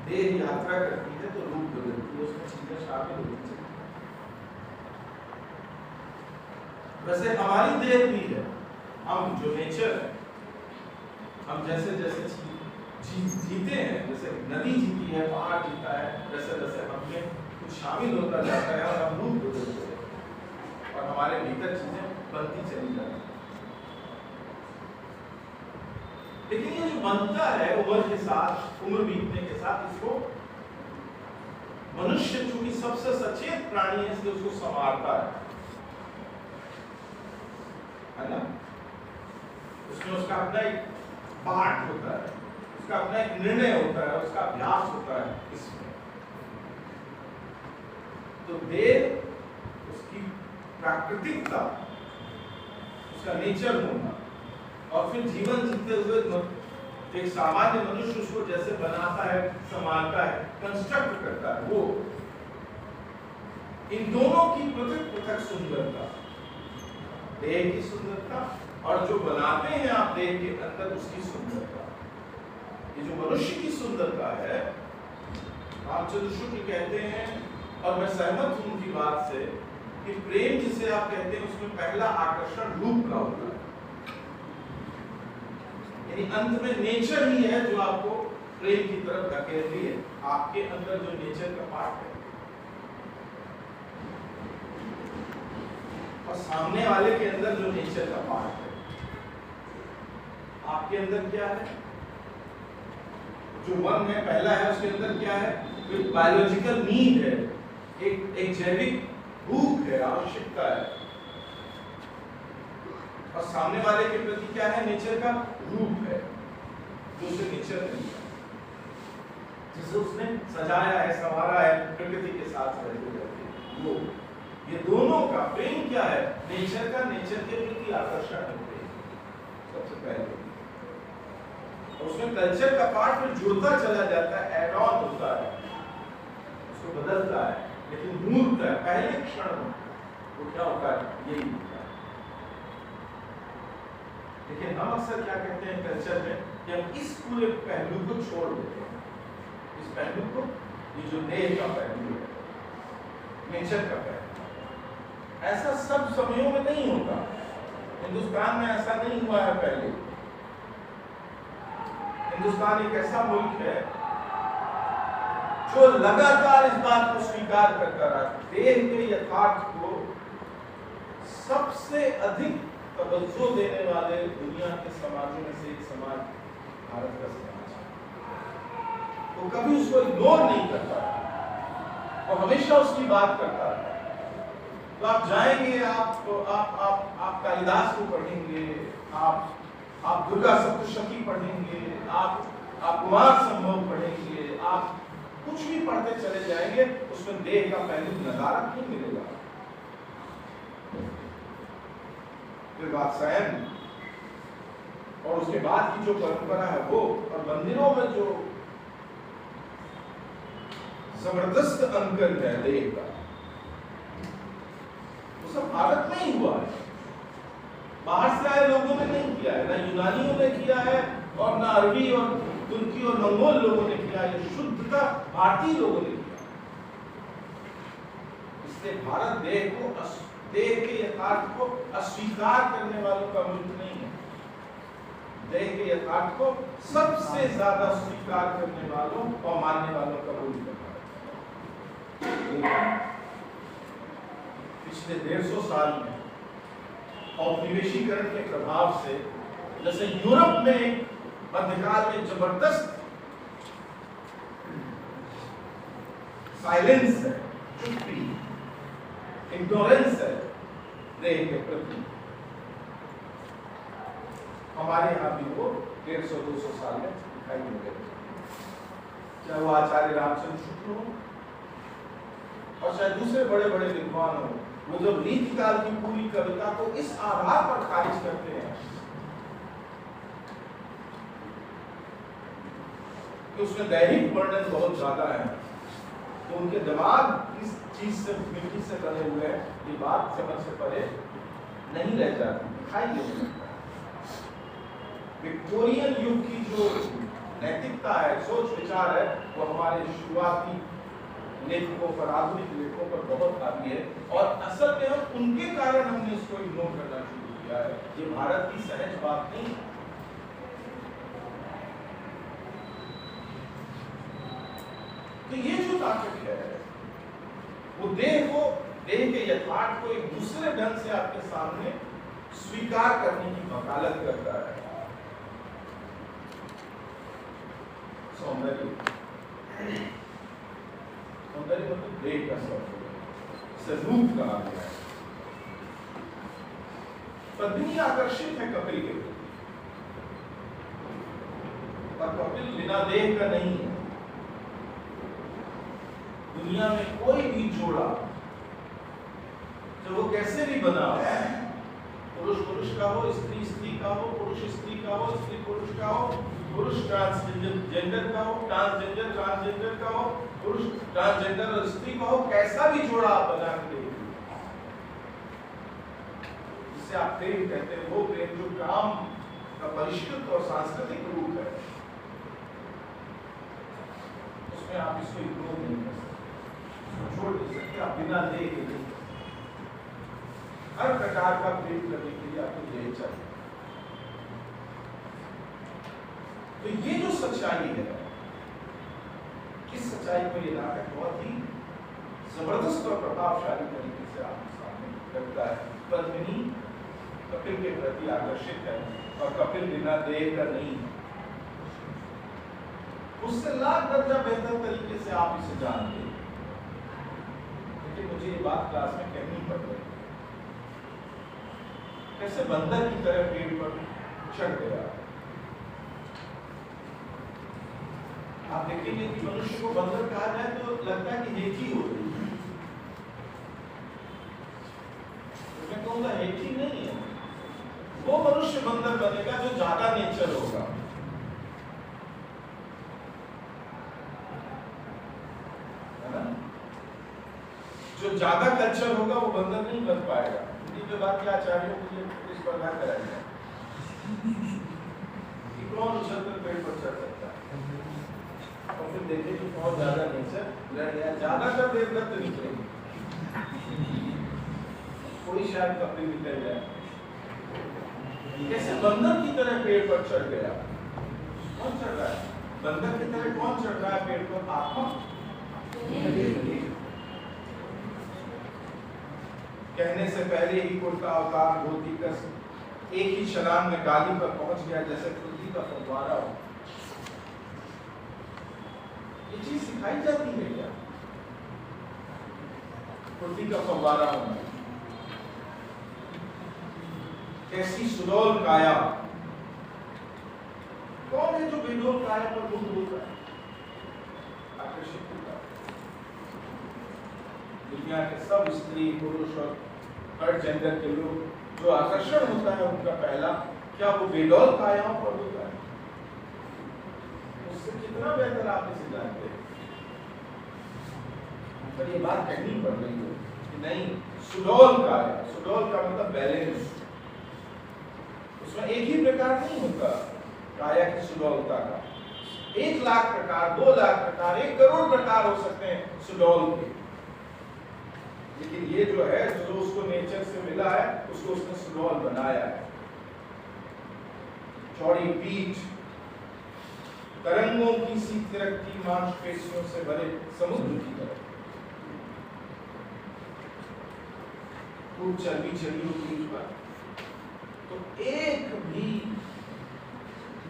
Speaker 1: देह यात्रा करती है तो रूप बदलती है, उसमें चीजें शामिल होती है। वैसे हमारी देह भी है, हम जो नेचर है, हम जैसे जैसे जीते हैं, जैसे नदी जीती है, पहाड़ जीता है, वैसे वैसे हमें कुछ शामिल होता जाता है और हम रूप बदलते हैं और हमारे भीतर चीजें बनती चली जाती है। लेकिन ये जो बनता है उम्र के साथ, उम्र बीतने के साथ, इसको मनुष्य चूंकि सबसे सचेत प्राणी है इसलिए उसको संवारता है ना। उसमें उसका अपना एक पाठ होता है, उसका अपना एक निर्णय होता है, उसका अभ्यास होता है इसमें। तो देह उसकी प्राकृतिकता, उसका नेचर होना, और फिर जीवन जीते हुए एक सामान्य मनुष्य उसको जैसे बनाता है, संभालता है, कंस्ट्रक्ट करता है, वो इन दोनों की पृथक पृथक सुंदरता, देह की सुंदरता और जो बनाते हैं आप देह के अंदर उसकी सुंदरता। ये जो मनुष्य की सुंदरता है, रामचंद्र शुक्ल कहते हैं, और मैं सहमत हूं उनकी बात से, कि प्रेम जिसे आप कहते हैं उसमें पहला आकर्षण रूप का होता है। यानी अंत में नेचर ही है जो आपको प्रेम की तरफ धकेल रही है, आपके अंदर जो नेचर का पार्ट है। और सामने वाले के अंदर जो नेचर का पार्ट है। आपके अंदर क्या है? जो वन है, पहला है, उसके अंदर क्या है? एक बायोलॉजिकल नीड है, एक जैविक भूख है, आवश्यकता है। और सामने वाले के प्रति क्या है? नेचर का रूप है, जो उसे नेचर नहीं है, जिसे उसने सजाया है, संवारा है प्रकृति के साथ रहते रहते। वो ये दोनों का प्रेम क्या है? नेचर का, नेचर के प्रति आकर्षण है प्रेम सबसे पहले। और उसमें कल्चर का पार्ट में जुड़ता चला जाता है, एड ऑन होता है, उसको बदलता है, लेकिन मूर्त है पहले क्षण में वो क्या होता है? यही होता है। लेकिन हम अक्सर क्या कहते हैं कल्चर में कि हम इस पूरे पहलू को छोड़ देते हैं, इस पहलू को, ये जो देह का पहलू है, नेचर का पहलू। ऐसा सब समयों में नहीं होता, हिंदुस्तान में ऐसा नहीं हुआ है पहले। हिंदुस्तान एक ऐसा मुल्क है जो लगातार इस बात को स्वीकार करता रहा, देह के यथार्थ को सबसे अधिक तवज्जो देने वाले दुनिया के समाजों में से एक समाज भारत का समाज है। वो कभी उसको इग्नोर नहीं करता, वो हमेशा उसकी बात करता है। तो आप जाएंगे, आप कालिदास को पढ़ेंगे, आप दुर्गा सप्तशती पढ़ेंगे, आप कुमार संभव पढ़ेंगे, आप कुछ भी पढ़ते चले जाएंगे उसमें देह का पहलू नजारत नहीं मिलेगा। फिर वात्सायन और उसके बाद की जो परंपरा है वो, और मंदिरों में जो जबरदस्त अंकन है देह का, वो सब भारत में ही हुआ है। बाहर से आए लोगों ने नहीं किया है, ना यूनानियों ने किया है और ना अरबी और तुर्की और मंगोल लोगों ने किया है, शुद्धता भारतीय लोगों ने किया। इसलिए भारत देह के यथार्थ को अस्वीकार करने वालों का मुल्क नहीं है। देह के यथार्थ को सबसे ज्यादा स्वीकार करने वालों और मानने वालों का मुल्क है। पिछले 150 साल में औपनिवेशीकरण के प्रभाव से, जैसे यूरोप में मध्यकाल में जबरदस्त साइलेंस है, चुप्पी, इग्नोरेंस है देह के प्रति, हमारे यहाँ भी वो 150-200 साल में दिखाई दे गए। चाहे वो आचार्य रामचंद्र शुक्ल हो और शायद दूसरे बड़े बड़े विद्वान हो, वो जब रीतिकाल की पूरी कविता को इस आधार पर खारिज करते हैं कि उसमें दैहिक वर्णन बहुत ज्यादा है, तो उनके दिमाग इस चीज से, मिट्टी से बने हुए हैं, ये बात समझ से परे नहीं रह जाती, दिखाई नहीं देता। विक्टोरियन युग की जो नैतिकता है, सोच विचार है, वो हमारे शुरुआती लेखकों पर, आधुनिक लेखकों पर बहुत हावी है, और असल में हम उनके कारण हमने इसको इग्नोर करना शुरू किया है। ये भारत की सहज बात नहीं। तो ये जो ताकत है वो देह के यथार्थ को एक दूसरे ढंग से आपके सामने स्वीकार करने की वकालत करता है। सौंदर्य मतलब देह का सौंदर्य, रूप कहा गया है। पद्मिनी आकर्षित है कपिल के प्रति, पर कपिल बिना देह का नहीं है। दुनिया में कोई भी जोड़ा, जो वो कैसे भी बना हो, पुरुष पुरुष का हो, स्त्री स्त्री का हो, पुरुष स्त्री का हो, स्त्री पुरुष का हो, पुरुष ट्रांसजेंडर का हो, ट्रांसजेंडर का हो, पुरुष ट्रांसजेंडर और स्त्री का हो, कैसा भी जोड़ा आप बना के देखिए, जिसे आप प्रेम कहते हैं, वो प्रेम जो काम का परिष्कृत और सांस्कृतिक रूप है, उसमें आप इसको इग्नोर नहीं कर सकते, छोड़ नहीं सकते, आप बिना देख के नहीं। हर प्रकार का प्रेम करने के लिए आपको देह चाहिए। तो ये जो सच्चाई है, इस सच्चाई को ये नाटक बहुत ही जबरदस्त और प्रभावशाली तरीके से आपके सामने रखता है। पद्मिनी कपिल के प्रति आकर्षित है और कपिल बिना देह का नहीं है। उससे लाख दर्जा बेहतर तरीके से आप इसे जानते हैं, लेकिन मुझे ये बात क्लास में कहनी पड़ रही है। कैसे बंदर की तरह पेड़ पर चढ़ गया। आप देखेंगे कि मनुष्य को बंदर कहा जाए तो लगता है कि हेठी हो रही है, तो मैं कहूँगा हेठी नहीं है, वो मनुष्य बंदर बनेगा जो ज्यादा नेचर होगा। है ना? जो ज्यादा कल्चर होगा वो बंदर नहीं बन पाएगा। हिंदी विभाग के आचार्यों के लिए प्रतिस्पर्धा कराई जाए कि कौन उछलकर पेड़ पर चढ़ सकता है, और फिर देखें कि बहुत ज्यादा नेचर लड़ गया, ज्यादातर देवदत्त निकलेंगे, कोई शायद कपिल निकल जाए। कैसे बंदर की तरह पेड़ पर चढ़ गया। कौन चढ़ रहा है? बंदर की तरह कौन चढ़ रहा है पेड़ पर? आत्मा। कहने से पहले ही कुर्ता अवतार धोती कर एक ही छलांग में डाली पर पहुंच गया, जैसे पृथ्वी का फव्वारा हो। ये चीज सिखाई जाती है क्या? पृथ्वी का फव्वारा होना, कैसी सुडौल काया। कौन है जो बेडौल काया पर मुक्त होता है, आकर्षित होता है? दुनिया के सब स्त्री पुरुष और हर जेंडर के लोग, जो आकर्षण होता है उनका पहला, क्या वो बेडौल कायाओं पर होता है? उससे कितना बेहतर आप इसे जानते हैं। पर ये बात कहनी पड़ रही है कि नहीं, सुडौल काया, सुडौल का मतलब बैलेंस, उसमें एक ही प्रकार नहीं होता काया की सुडौलता का। 1 लाख प्रकार, 2 लाख प्रकार, 1 करोड़ प्रकार हो सकते हैं सुडौल के, लेकिन ये जो है, जो उसको नेचर से मिला है, उसको उसने सुडौल बनाया है। चौड़ी पीठ, तरंगों की सी थिरकती मांसपेशियों से भरे समुद्र की तरह, खूब चर्बी चढ़ी हो पीठ पर, तो एक भी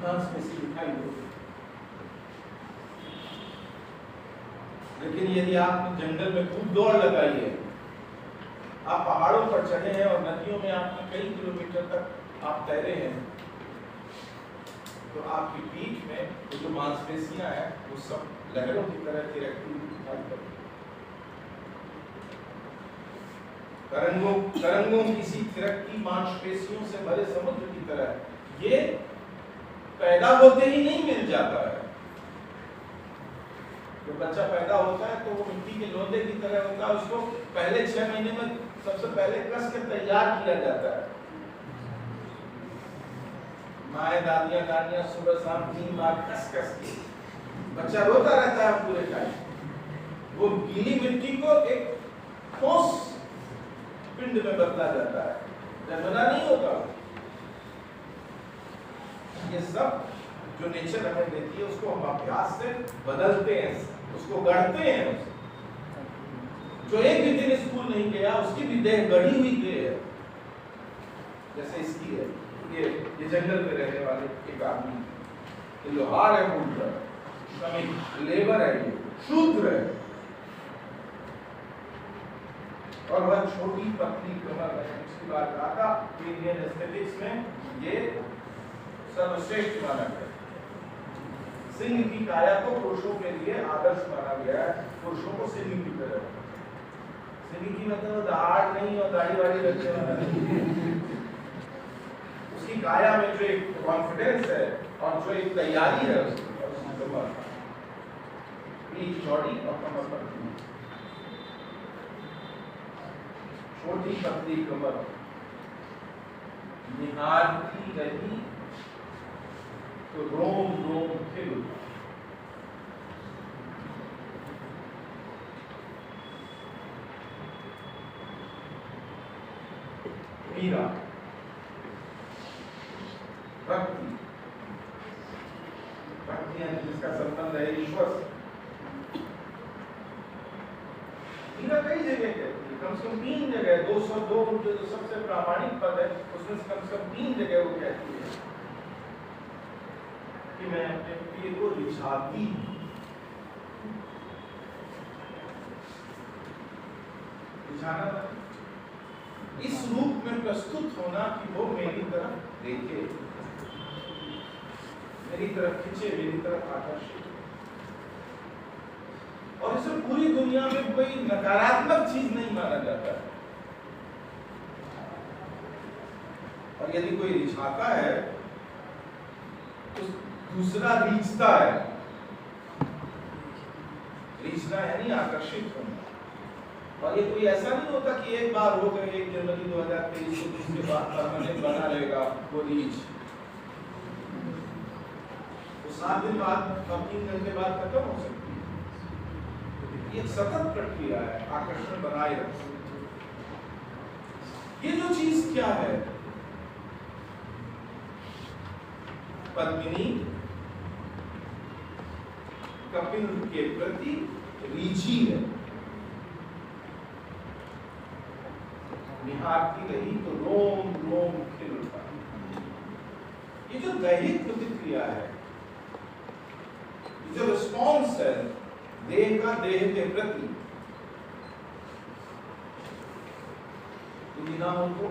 Speaker 1: मांसपेशी दिखाई देती। लेकिन यदि आपने जंगल में खूब दौड़ लगाई है, आप पहाड़ों पर चढ़े हैं और नदियों में आपने कई किलोमीटर तक आप तैरे हैं, तो आपकी पीठ में वो जो मांसपेशियां हैं वो सब लहरों की तरह थिरकती हुई दिखाई पड़ती। तरंगों की सी थिरकती मांसपेशियों से भरे समुद्र की तरह, ये पैदा होते ही नहीं मिल जाता है। जब बच्चा पैदा होता है तो वो मिट्टी के लोंदे की तरह होता है, उसको पहले 6 महीने में सबसे पहले कस के तैयार किया जाता है। माए दादियां नानियां सुबह शाम 3 बार कस के बच्चा रोता रहता है पूरे टाइम। वो गीली मिट्टी को एक ठोस पिंड में बदला जाता है, जन्मना नहीं होता। ये सब जो नेचर हमें देती है उसको हम अभ्यास से बदलते हैं, उसको गढ़ते हैं। जो एक भी दिन स्कूल नहीं गया, उसकी भी देह गढ़ी हुई देह है, जैसे इसकी है। ये जंगल में रहने वाले एक आदमी, ये लोहार है, श्रमिक लेबर है, ये शूद्र है, और वह छोटी पतली कमर है। इसकी बात कहा था इंडियन एस्थेटिक्स में ये सर्वश्रेष्ठ माना गया। सिंह की काया को पुरुषों के लिए आदर्श माना गया है, पुरुषों को सिंह की तरह। सिंह की मतलब दाढ़ नहीं और दाढ़ी वाली रखने वाला नहीं, उसकी काया में जो एक कॉन्फिडेंस है और जो एक तैयारी है उसकी कमर, पीठ चौड़ी और कमर पतली, छोटी पतली कमर निहारती रही तो रोम रोम खिल उठा। मीरा भक्ति, भक्ति यानी जिसका संबंध है ईश्वर से। मीरा कई जगह कहती है, कम से कम 3 जगह, 202 जो सबसे प्रामाणिक पद है उसमें से कम 3 जगह वो कहती है कि मैं अपने प्रिय को रिझाती हूं। रिझाना इस रूप में प्रस्तुत होना कि वो मेरी तरफ देखे, मेरी तरफ खींचे, मेरी तरफ आकर्षित। और इसे पूरी दुनिया में कोई नकारात्मक चीज नहीं माना जाता है। और यदि कोई रिझाता है तो दूसरा रीझता है। रीझना यानी आकर्षित होना। और ये कोई ऐसा नहीं होता कि एक बार हो गए 1 जनवरी 2023 को उसके बाद परमानेंट बना रहेगा वो रीझ। तो 7 दिन बाद और 3 घंटे बाद खत्म हो सकती है। ये सतत प्रक्रिया है, आकर्षण बनाए रखना। ये जो चीज क्या है, पद्मिनी कपिल के प्रति रीझी है, निहारती रही तो रोम रोम खिल उठा। ये जो दैहिक प्रतिक्रिया है, जो रिस्पॉन्स है देह का देह के प्रति, यदि ना हो तो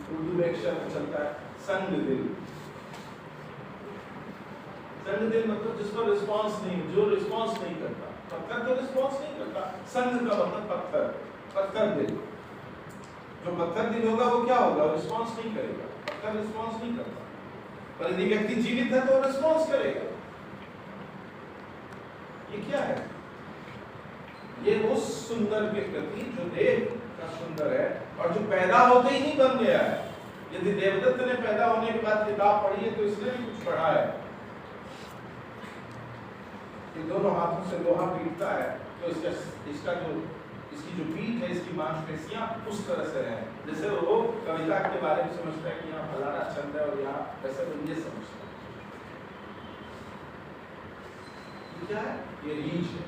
Speaker 1: उर्दू में एक शब्द चलता है संग दिल। संग दिल मतलब जिस पर रिस्पांस नहीं, जो रिस्पांस नहीं करता। पत्थर तो रिस्पांस नहीं करता। संग का मतलब पत्थर, पत्थर दिल। जो पत्थर दिल होगा वो क्या होगा? रिस्पांस नहीं करेगा। पत्थर रिस्पांस नहीं करता। पर यदि व्यक्ति जीवित है तो रिस्पांस करेगा। ये क्या है? ये उस सुंदर के प्रति जो देव का सुंदर है और जो पैदा होते ही नहीं बन गया है। यदि देवदत्त ने पैदा होने के बाद किताब पढ़ी है तो इसने भी कुछ पढ़ा है कि दोनों हाथों से लोहा पीटता है तो इसकी जो पीठ है, इसकी मांसपेशियां उस तरह से है जैसे वो कविता के बारे में समझता है कि यहाँ फलाना छंद है और यहाँ वैसे वो ये समझता है। क्या है? ये रीच है।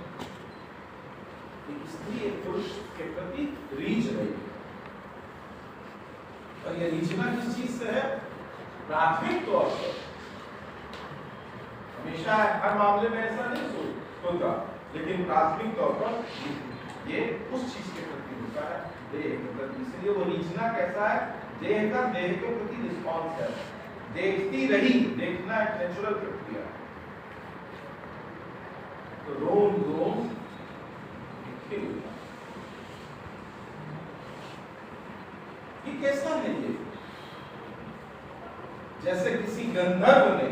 Speaker 1: एक स्त्री एक पुरुष के प्रति रीच रही है। और ये रीचना किस चीज से है? प्राथमिक तौर पर। हमेशा हर मामले में ऐसा नहीं होता, लेकिन प्राथमिक तौर पर ये उस चीज के प्रति होता है, देह के प्रति। इसलिए वो रीचना कैसा है? देह का देह के प्रति रिस्पॉन्स है। देखती रही, देखना एक नेचुरल प्रक्रिया है। तो रोम रोम ये कैसा है? ये जैसे किसी गंधर्व ने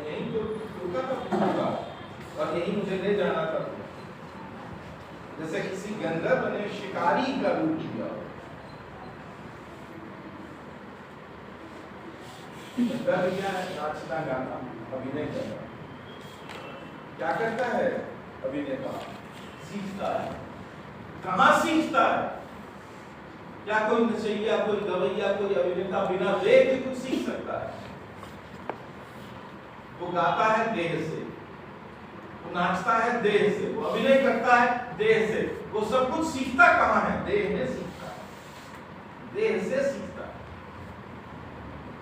Speaker 1: यही तो रुका था और यही मुझे ले जाना था। जैसे किसी गंधर्व ने शिकारी का रूप लिया। गंधर्व क्या है? नाचना गाना अभिनय करना। क्या करता है अभिनेता? सीखता है। कहाँ सीखता है? क्या कोई नचैया, कोई गवैया, कोई अभिनेता बिना देह के कुछ सीख सकता है? वो गाता है देह से, वो नाचता है देह से, वो अभिनय करता है देह से। वो सब कुछ सीखता कहाँ है? देह में सीखता है, देह से सीखता है।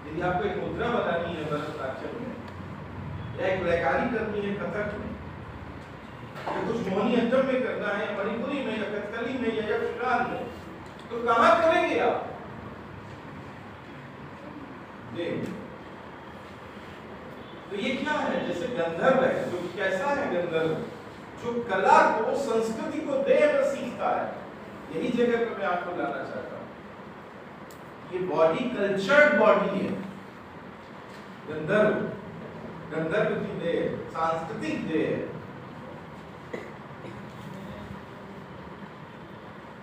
Speaker 1: यदि आपको एक मुद्रा बनानी है भरतनाट्यम में, या एक लयकारी करनी है कथक में, या कुछ मोहिनीअट्टम में करना है, या मणिपुरी में, या कथकली में, या यक्षगान में, तो कहाँ करेंगे आप? देह। तो ये क्या है? जैसे गंधर्व है, जो कैसा है गंधर्व? जो कला को, संस्कृति को देह में सीखता है। यही जगह पर मैं आपको लाना चाहता हूं। ये बॉडी कल्चर्ड बॉडी है। गंधर्व की देह सांस्कृतिक देह है।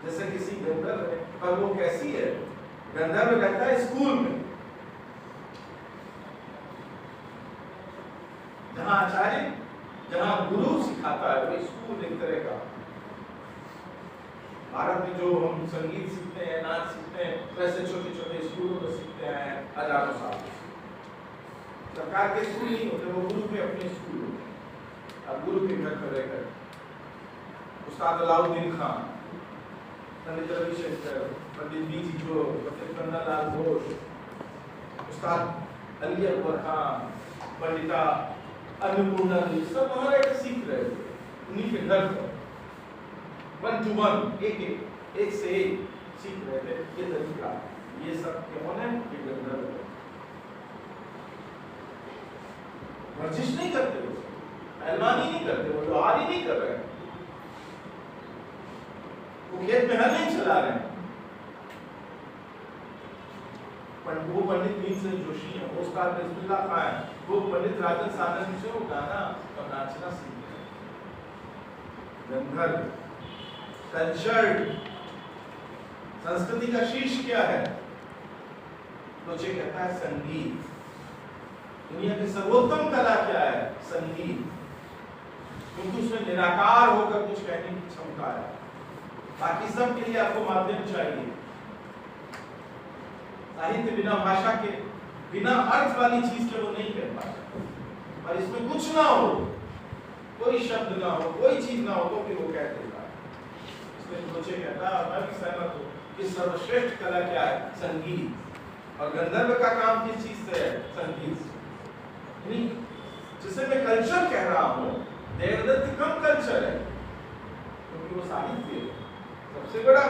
Speaker 1: जैसे किसी गंधर्व है, पर वो कैसी है? गंधर्व रहता है स्कूल में, जहां आचार्य, जहां गुरु सिखाता है, वो स्कूल एक तरह का। भारत में जो हम संगीत सीखते हैं, नाच सीखते हैं, वैसे छोटे छोटे स्कूलों में सीखते हैं हजारों साल। सरकार के स्कूल नहीं होते, वो गुरु के अपने स्कूल होते। अब गुरु के घर पर रहकर उस्ताद अलाउद्दीन खान, पंडित रविशंकर, पंडित बीजी जो, पंडित कन्नालाल घोष, उस्ताद अली अकबर खान, पंडिता अन्नपूर्णा जी, सब वहां रहकर सीख रहे थे उन्हीं के घर पर। 1 to 1, एक से एक सीख रहे थे। ये तरीका, ये सब कौन है? ये गंधर्व है। वर्जिश नहीं करते वो, पहलवानी नहीं करते वो, लोहारी नहीं कर रहे, वो खेत में हल नहीं चला रहे। वो पंडित भीमसेन जोशी है, वो उस्ताद बिस्मिल्लाह खान है, वो पंडित राजन सानंद से वो गाना और नाचना सीख रहे। गंधर्व कल्चर्ड। संस्कृति का शीर्ष क्या है? तो ये कहता है संगीत। दुनिया की सर्वोत्तम कला क्या है? संगीत। क्योंकि उसमें निराकार होकर कुछ कहने की क्षमता है। बाकी सब के लिए आपको माध्यम चाहिए। साहित्य बिना भाषा के, बिना अर्थ वाली चीज के वो नहीं कह पाता। और इसमें कुछ ना हो, कोई शब्द ना हो, कोई चीज ना हो, तो फिर वो कह देता है। इसमें सोचे कहता है, मैं भी सहमत हूँ कि सर्वश्रेष्ठ कला क्या है? संगीत। और गंधर्व का काम किस चीज से है? संगीत। जिसे मैं कल्चर कह रहा हूँ, देवदत्त कम कल्चर है, क्योंकि वो साहित्य है। सबसे बड़ा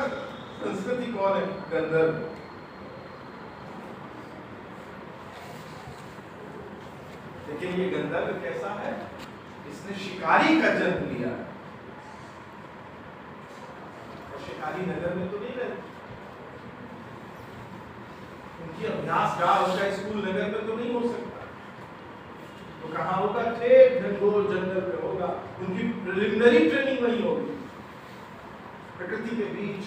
Speaker 1: संस्कृति कौन है? गंधर्व। लेकिन ये गंधर्व कैसा है? इसने शिकारी का जन्म लिया और शिकारी नगर में तो नहीं रहते, उनकी अभ्यास गाह उनका स्कूल नगर में तो नहीं हो सकता, तो कहाँ होगा? ठेठ घनघोर जंगल में होगा। उनकी प्रिलिमिनरी ट्रेनिंग वही होगी, प्रकृति के बीच।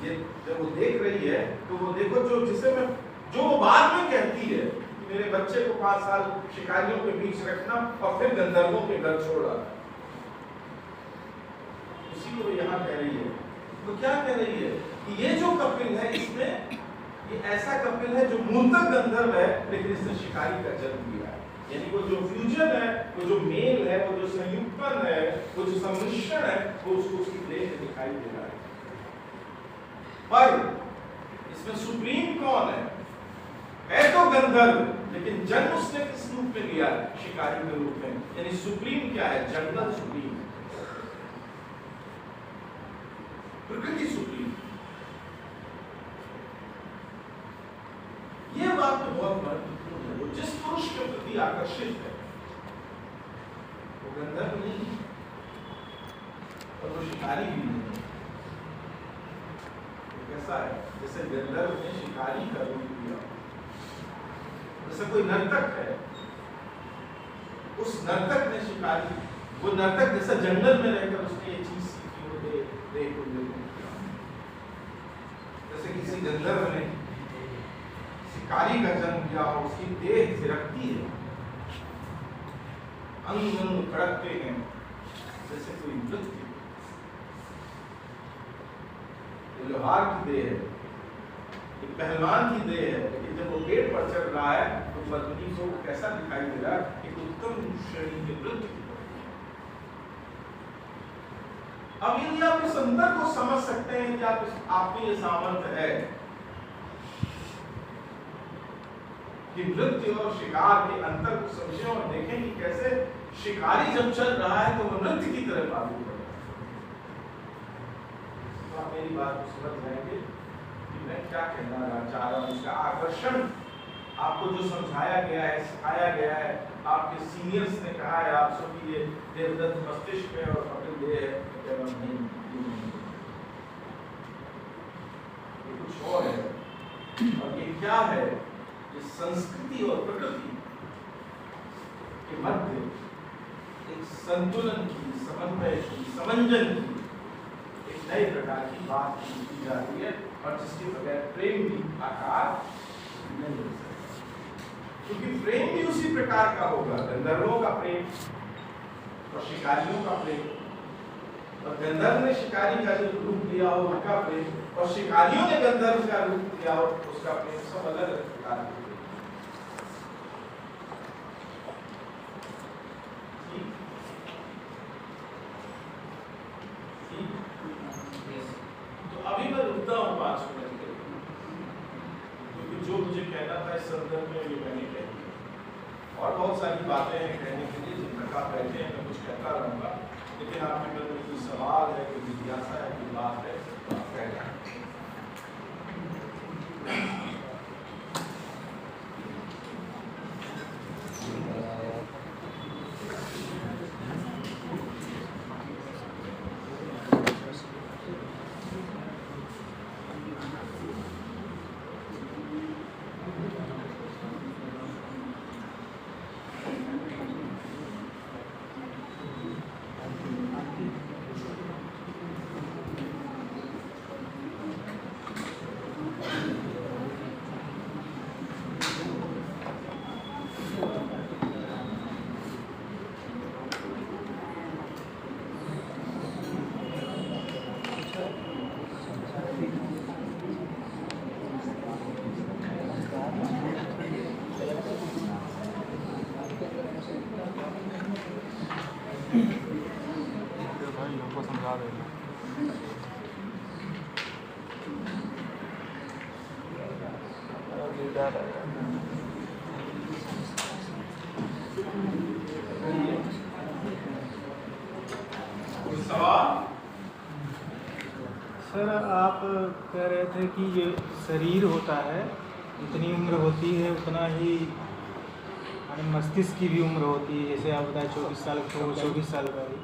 Speaker 1: ये जब वो देख रही है तो वो देखो जो वो बाद में कहती है कि मेरे बच्चे को 5 साल शिकारियों के बीच रखना और फिर गंधर्वों के घर छोड़ा, उसी को यहाँ कह रही है। तो क्या कह रही है कि ये जो कपिल है, इसमें ये ऐसा कपिल है जो मूलतः गंधर्व है, लेकिन इसने शिकारी का जन्म लिया है। यानी वो जो फ्यूजन है, वो जो मेल है, वो जो संयुक्तन है, वो जो सम्मिश्रण है, वो उसको उसकी देह में दिखाई दे रहा है। पर इसमें सुप्रीम कौन है? तो गंधर्व, लेकिन जन्म उसने किस रूप में लिया? शिकारी के रूप में। यानी सुप्रीम क्या है? जंगल सुप्रीम, प्रकृति सुप्रीम। ये बात तो बहुत महत्वपूर्ण है। वो जिस पुरुष के प्रति आकर्षित है वो गंधर्व नहीं और वो शिकारी भी नहीं। कैसा है? जैसे गंधर्व ने शिकारी का रूप लिया, जैसे कोई नर्तक है, उस नर्तक ने शिकारी, वो नर्तक जैसा जंगल में रहकर उसने ये चीज सीखी, वो जैसे किसी गंधर्व ने शिकारी का जन्म किया हो, उसकी देह थिरकती है, अंग अंग खड़कते हैं जैसे कोई नृत्य। लोहार की देह है, एक पहलवान की देह है, लेकिन जब वो पेड़ पर चढ़ रहा है तो पत्नी को कैसा दिखाई दे रहा है? एक उत्तम श्रेणी के नृत्य की तरह। अब यदि आप इस अंतर को समझ सकते हैं कि आप में ये सामर्थ्य है कि नृत्य और शिकार के अंतर को समझें और देखें कि कैसे शिकारी जब चल रहा है तो वो नृत्य की तरह बात कर रहा है, तो आप मेरी बात को समझ जाएंगे कि मैं क्या कहना चाह रहा हूँ। उसका आकर्षण आपको जो समझाया गया है, सिखाया गया है, आपके सीनियर्स ने कहा है आप सब ये देवदत्त मस्तिष्क में और कपिल देह है, ये कुछ और है। और ये क्या है? ये संस्कृति और प्रकृति के मध्य एक संतुलन की, समन्वय की, समंजन की एक नए प्रकार की बात की जा रही है, और जिसके बगैर प्रेम भी आकार नहीं हो सकता। क्योंकि प्रेम भी उसी प्रकार का होगा, गंधर्वों का प्रेम और शिकारियों का प्रेम, और गंधर्व ने शिकारी का जो रूप लिया हो उनका प्रेम, और शिकारियों ने गंधर्व का रूप लिया हो उसका प्रेम, सब अलग अलग प्रकार के। तो अभी मैं रुकता हूँ 5 मिनट के लिए, क्योंकि जो मुझे कहना था इस संदर्भ में ये मैंने कह दिया। और बहुत सारी बातें हैं कहने के लिए, जिन तक आप बैठे हैं मैं कुछ कहता रहूँगा, लेकिन आपके मन में कोई सवाल है, कोई जिज्ञासा है, कोई बात है तो आप कह जाएं।
Speaker 2: सर आप कह रहे थे कि ये शरीर होता है जितनी उम्र होती है उतना ही माने मस्तिष्क की भी उम्र होती है। जैसे आप बताए 24 साल का, वो 24 साल का ही